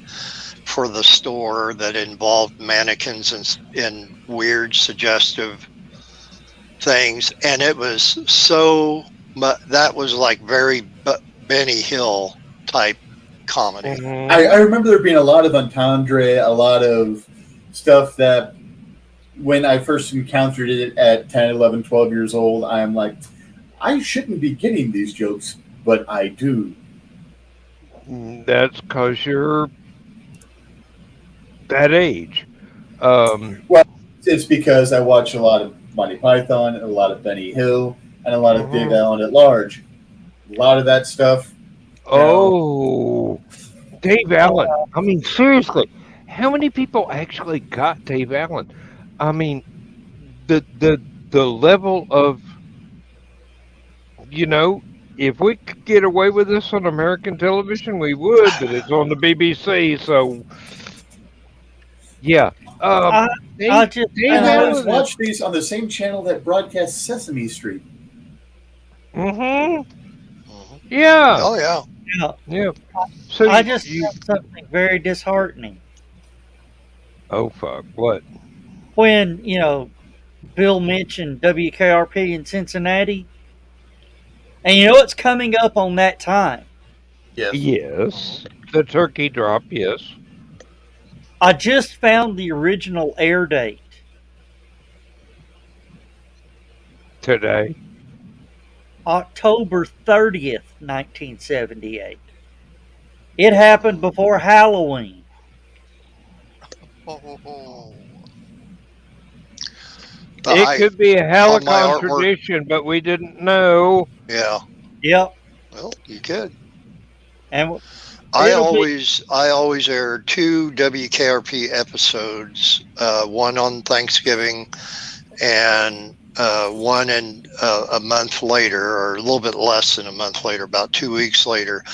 for the store that involved mannequins and weird, suggestive things. And it was that was like very Benny Hill type comedy. Mm-hmm. I remember there being a lot of entendre, a lot of stuff that when I first encountered it at 10, 11, 12 years old, I'm like, I shouldn't be getting these jokes, but I do. That's because you're that age. Well, it's because I watch a lot of Monty Python, and a lot of Benny Hill, and a lot of Dave Allen at large. A lot of that stuff. Oh, Dave Allen. I mean, seriously, how many people actually got Dave Allen? I mean, the level of, if we could get away with this on American television, we would, but it's on the BBC, so yeah. Dave Allen watch these on the same channel that broadcasts Sesame Street. Mm-hmm. Yeah. Oh yeah. Yeah. So I just found something very disheartening. Oh fuck! What? When Bill mentioned WKRP in Cincinnati, and it's coming up on that time. Yes. Yes. The turkey drop. Yes. I just found the original air date today. October 30th, 1978. It happened before Halloween. It could be a HallowCon's tradition, but we didn't know. Yeah. Yep. Well, you could. And I always aired 2 WKRP episodes, one on Thanksgiving and one in a month later, or a little bit less than a month later, about 2 weeks later.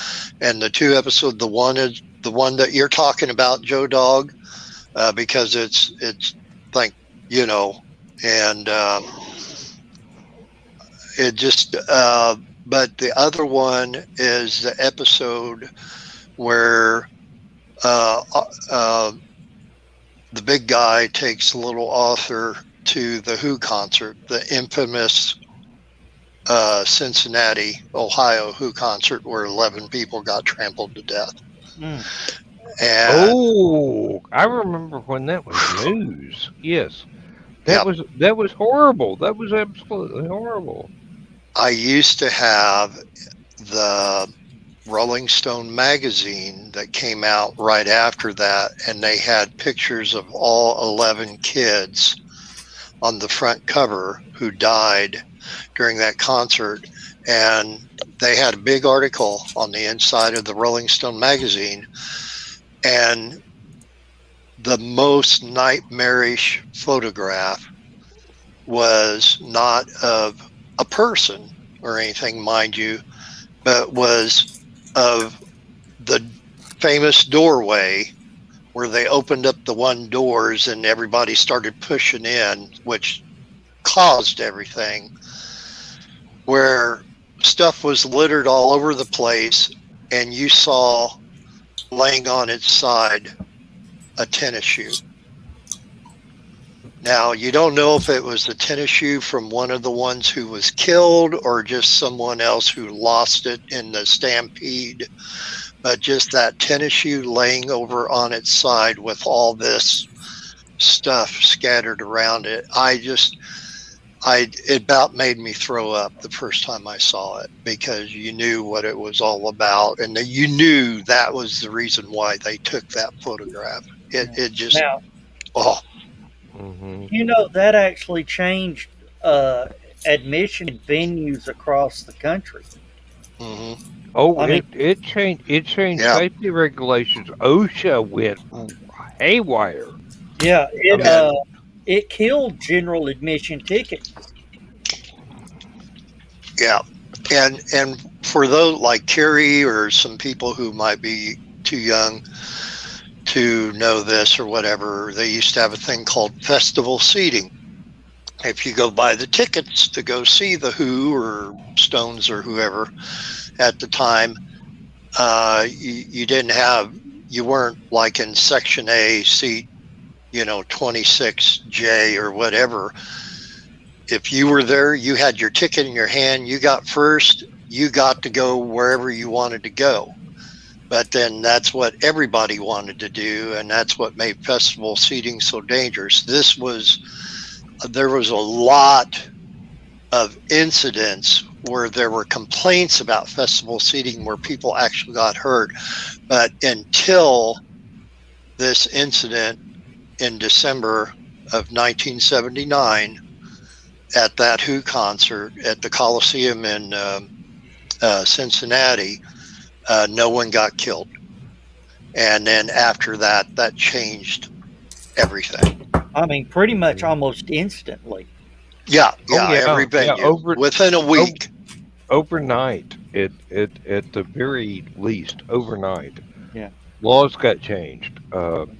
And the 2 episodes, the one the one that you're talking about, Joe Dog, because it's like, you know, and it just. But the other one is the episode where the big guy takes little Arthur to the Who concert, the infamous Cincinnati, Ohio Who concert, where 11 people got trampled to death. Mm. And Oh, I remember when that was news. Yes, Yep. that was horrible. That was absolutely horrible. I used to have the Rolling Stone magazine that came out right after that, and they had pictures of all 11 kids on the front cover who died during that concert. And they had a big article on the inside of the Rolling Stone magazine, and the most nightmarish photograph was not of a person or anything, mind you, but was of the famous doorway where they opened up the one doors and everybody started pushing in, which caused everything, where stuff was littered all over the place, and you saw laying on its side a tennis shoe. Now, you don't know if it was the tennis shoe from one of the ones who was killed or just someone else who lost it in the stampede, but just that tennis shoe laying over on its side with all this stuff scattered around it. It about made me throw up the first time I saw it, because you knew what it was all about, and you knew that was the reason why they took that photograph. It just, Now, oh, Hmm. you know, that actually changed admission venues across the country. mhm. Oh, I mean, it changed Yeah. safety regulations. OSHA went haywire. yeah, Okay. it killed general admission tickets. Yeah, and for those like Carrie or some people who might be too young to know this or whatever, they used to have a thing called festival seating. If you go buy the tickets to go see the Who or Stones or whoever at the time, you weren't like in section A, seat, 26J or whatever. If you were there, you had your ticket in your hand, you got first, you got to go wherever you wanted to go. But then that's what everybody wanted to do, and that's what made festival seating so dangerous. There was a lot of incidents where there were complaints about festival seating where people actually got hurt. But until this incident in December of 1979 at that Who concert at the Coliseum in Cincinnati, no one got killed. And then after that, that changed everything. I mean, pretty much almost instantly. Yeah, Oh, yeah, every yeah, venue within a week. Overnight, at the very least, overnight. Yeah. Laws got changed.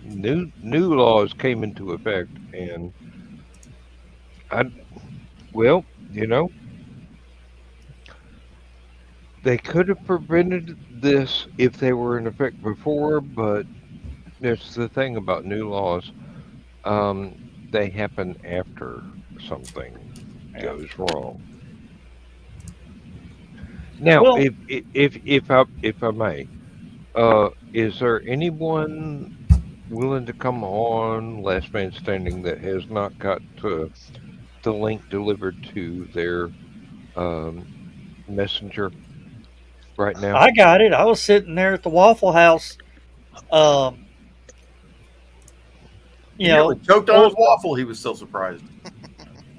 New laws came into effect, and well, they could have prevented this if they were in effect before, but that's the thing about new laws. They happen after something goes wrong. Now, Well, if I may, is there anyone willing to come on Last Man Standing that has not got the link delivered to their messenger right now? I got it. I was sitting there at the Waffle House. He nearly choked on his waffle. He was so surprised.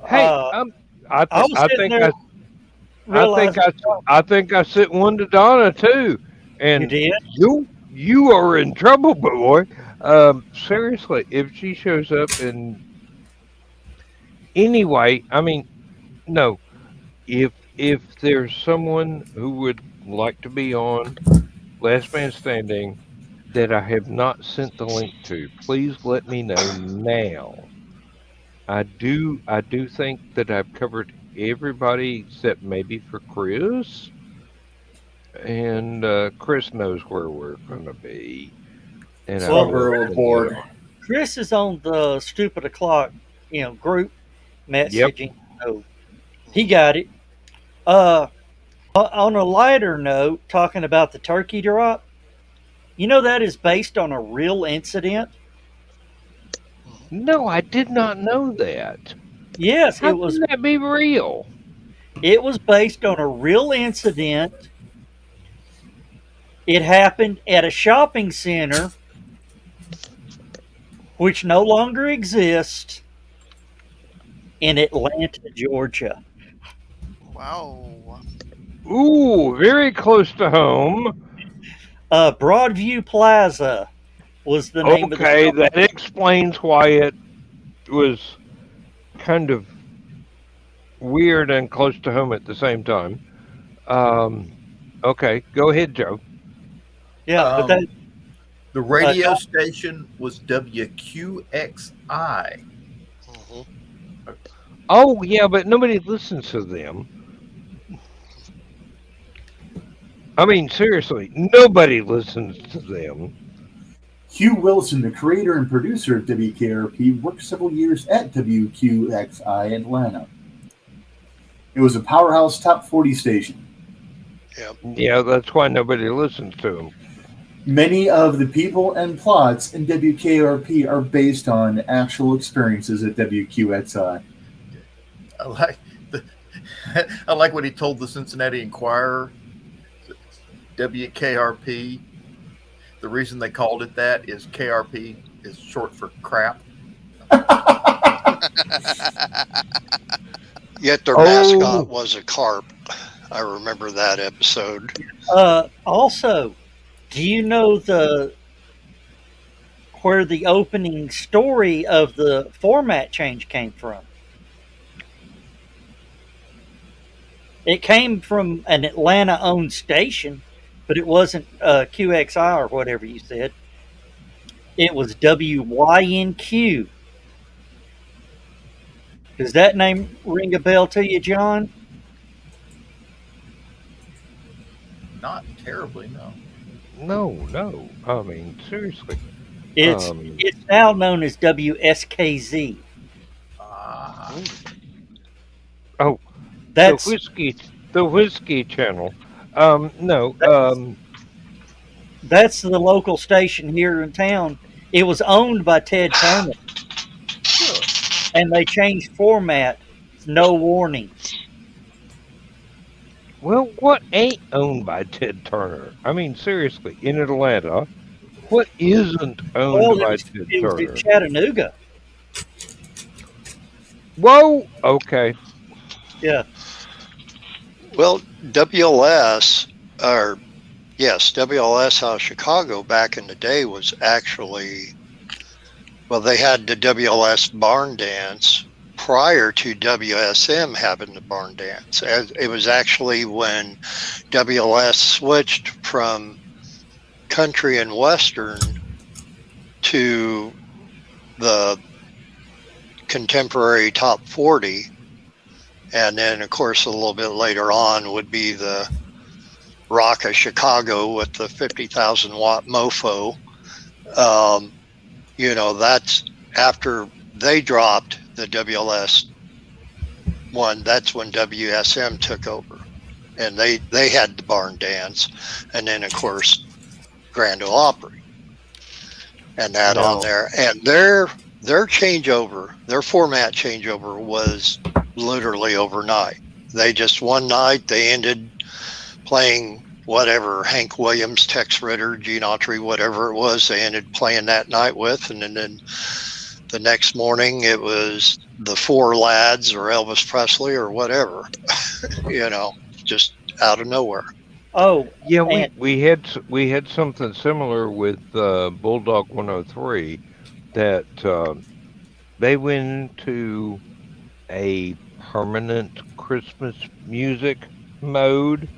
Hey, I was I sitting think there. I think I sent one to Donna too, You and did? you are in trouble, boy. Seriously, if she shows up and anyway, I mean, no, if there's someone who would like to be on Last Man Standing, that I have not sent the link to, please let me know now. I do think that I've covered everybody except maybe for Chris. And Chris knows where we're gonna be. And I Well, will Scarborough send you board. all. Chris is on the stupid o'clock, group Yep. messaging, so he got it. Uh, on a lighter note, talking about the turkey drop, that is based on a real incident. No, I did not know that. Yes, How can that be real? it was based on a real incident. It happened at a shopping center which no longer exists in Atlanta, Georgia. Wow. Ooh, very close to home. Broadview Plaza was the name of the Okay, shopping. that explains why it was kind of weird and close to home at the same time. Um, okay, go ahead, Joe. Yeah, but that Um, the radio station was WQXI. Mhm. Oh, yeah, but nobody listens to them. I mean, seriously, nobody listens to them. Hugh Wilson, the creator and producer of WKRP, worked several years at WQXI Atlanta. It was a powerhouse top 40 station. Yeah, that's why nobody listens to them. Many of the people and plots in WKRP are based on actual experiences at WQXI. I like the, I like what he told the Cincinnati Enquirer. WKRP. The reason they called it that is KRP is short for crap. Yet their mascot was a carp. I remember that episode. Also, do you know where the opening story of the format change came from? It came from an Atlanta-owned station, but it wasn't QXI or whatever you said. It was WYNQ. Does that name ring a bell to you, John? Not terribly, no. No. I mean, seriously. It's now known as WSKZ. Oh, That's the whiskey channel. No. That's the local station here in town. It was owned by Ted Turner, and they changed format. No warning. Well, what ain't owned by Ted Turner? I mean, seriously, in Atlanta, what isn't owned by Ted it was in Turner? Chattanooga. Whoa. Okay. Yeah. Well, WLS, or yes, WLS out of Chicago back in the day was actually, well, they had the WLS barn dance prior to WSM having the barn dance. It was actually when WLS switched from country and western to the contemporary top 40. And then, of course, a little bit later on would be the Rock of Chicago with the 50,000 watt mofo. That's after they dropped the WLS one. That's when WSM took over, and they had the barn dance, and then of course Grand Ole Opry, and that on there. And their changeover, their format changeover was literally overnight. They just one night they ended playing whatever Hank Williams, Tex Ritter, Gene Autry, whatever it was, they ended playing that night with, and then the next morning it was the Four Lads or Elvis Presley or whatever, just out of nowhere. Oh, yeah, we had something similar with Bulldog 103 that they went into a permanent Christmas music mode,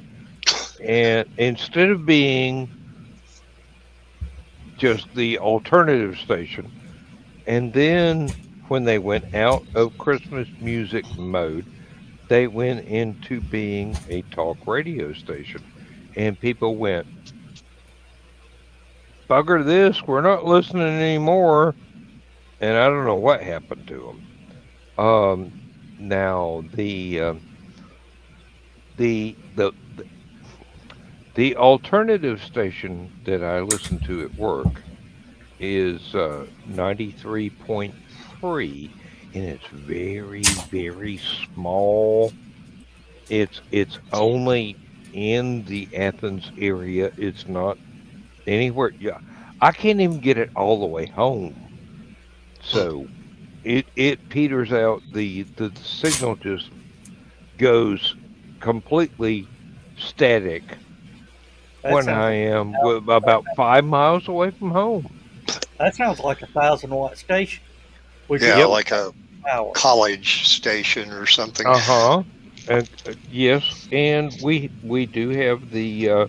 and instead of being just the alternative station. And then when they went out of Christmas music mode, they went into being a talk radio station. And people went, bugger this, we're not listening anymore. And I don't know what happened to them. Now the alternative station that I listen to at work is 93.3, and it's very small. It's only in the Athens area. It's not anywhere. Yeah, I can't even get it all the way home. So it peters out. The signal just goes completely static That when sounds I am about 5 miles away from home. that sounds like a 1,000-watt station. Which Yeah, Yep. like a power. college station or something. Uh-huh. And yes, and we do have the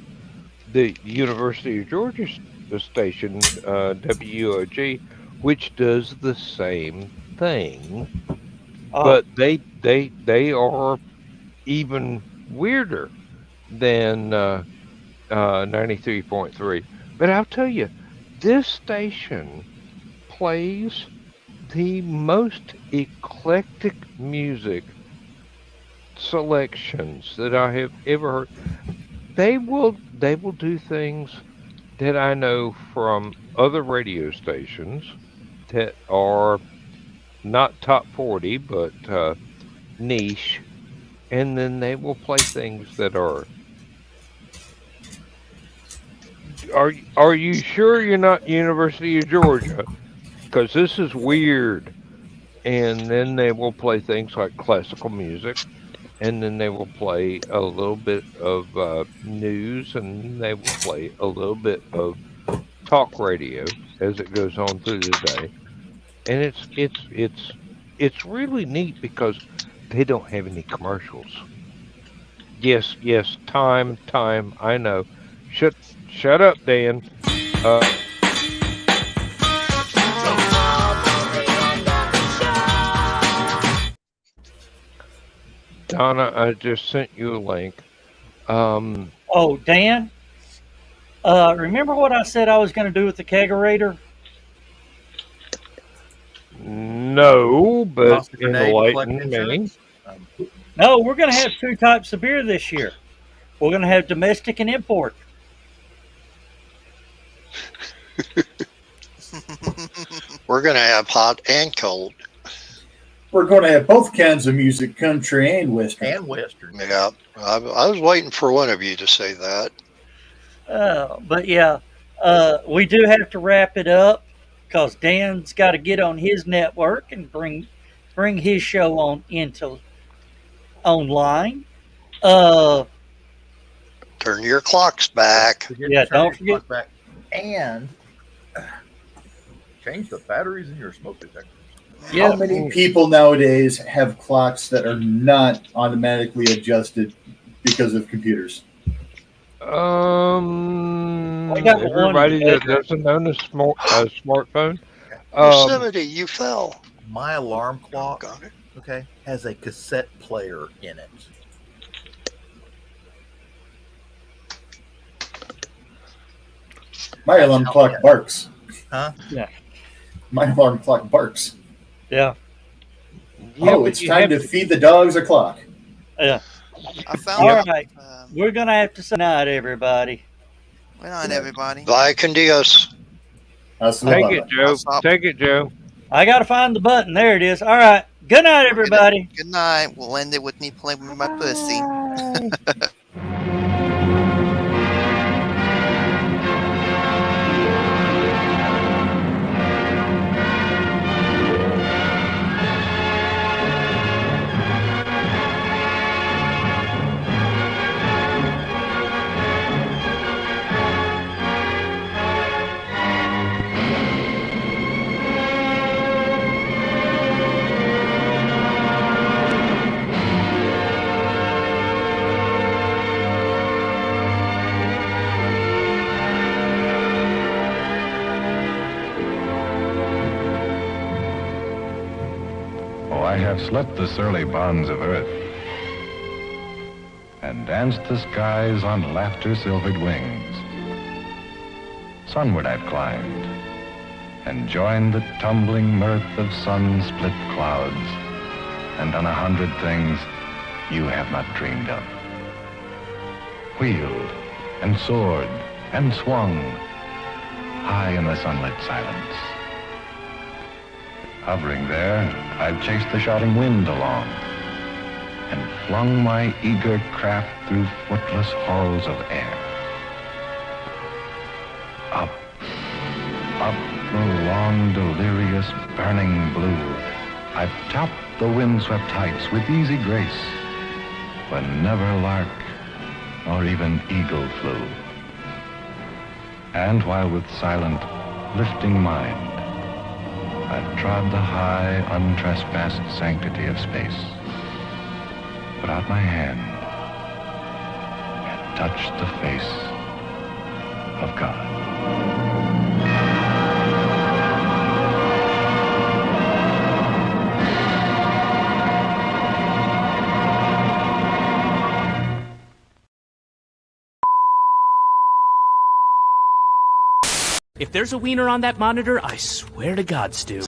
University of Georgia station, WOG, which does the same thing, Oh, but they are even weirder than 93.3. But I'll tell you, this station plays the most eclectic music selections that I have ever heard. They will do things that I know from other radio stations that are not top 40 but niche, and then they will play things that are you sure you're not University of Georgia? Because this is weird. And then they will play things like classical music, and then they will play a little bit of news, and they will play a little bit of talk radio as it goes on through the day. And it's really neat because they don't have any commercials. Yes, time. I know. Shut up, Dan. Uh, Donna, I just sent you a link. oh, Dan. Remember what I said I was going to do with the kegerator? No, but Toss a grenade to collect enlighten me. insurance. No, we're going to have two types of beer this year. We're going to have domestic and import. We're going to have hot and cold. We're going to have both kinds of music, country and western. And Western. Yeah, I was waiting for one of you to say that. But yeah, we do have to wrap it up because Dan's got to get on his network and bring his show on into online. Turn your clocks back. Forget Yeah, to turn don't your forget- clock back. And change the batteries in your smoke detectors. Yeah. How many people nowadays have clocks that are not automatically adjusted because of computers? I got one Everybody that today. doesn't own a smartphone. Yosemite, you fell. My alarm clock, Got it. okay, has a cassette player in it. My alarm clock barks. Huh? Yeah. My alarm clock barks. Yeah. Yeah, Oh, but it's you time have to feed the dogs a clock. Yeah. I found All out. right. We're going to have to say night, everybody. Good night, everybody. Bye, con Dios. Hasta Take luego. it, Joe. What's up? Take it, Joe. I got to find the button. There it is. All right. Good night, everybody. Good night. We'll end it with me playing with my pussy. I have slept the surly bonds of earth and danced the skies on laughter-silvered wings. Sunward I've climbed and joined the tumbling mirth of sun-split clouds and done 100 things you have not dreamed of. Wheeled and soared and swung high in the sunlit silence. Hovering there, I've chased the shouting wind along and flung my eager craft through footless halls of air. Up, up the long, delirious, burning blue, I've topped the windswept heights with easy grace, when never lark nor even eagle flew. And while with silent, lifting mind, I've trod the high, untrespassed sanctity of space, put out my hand and touched the face of God. If there's a wiener on that monitor, I swear to God, Stu.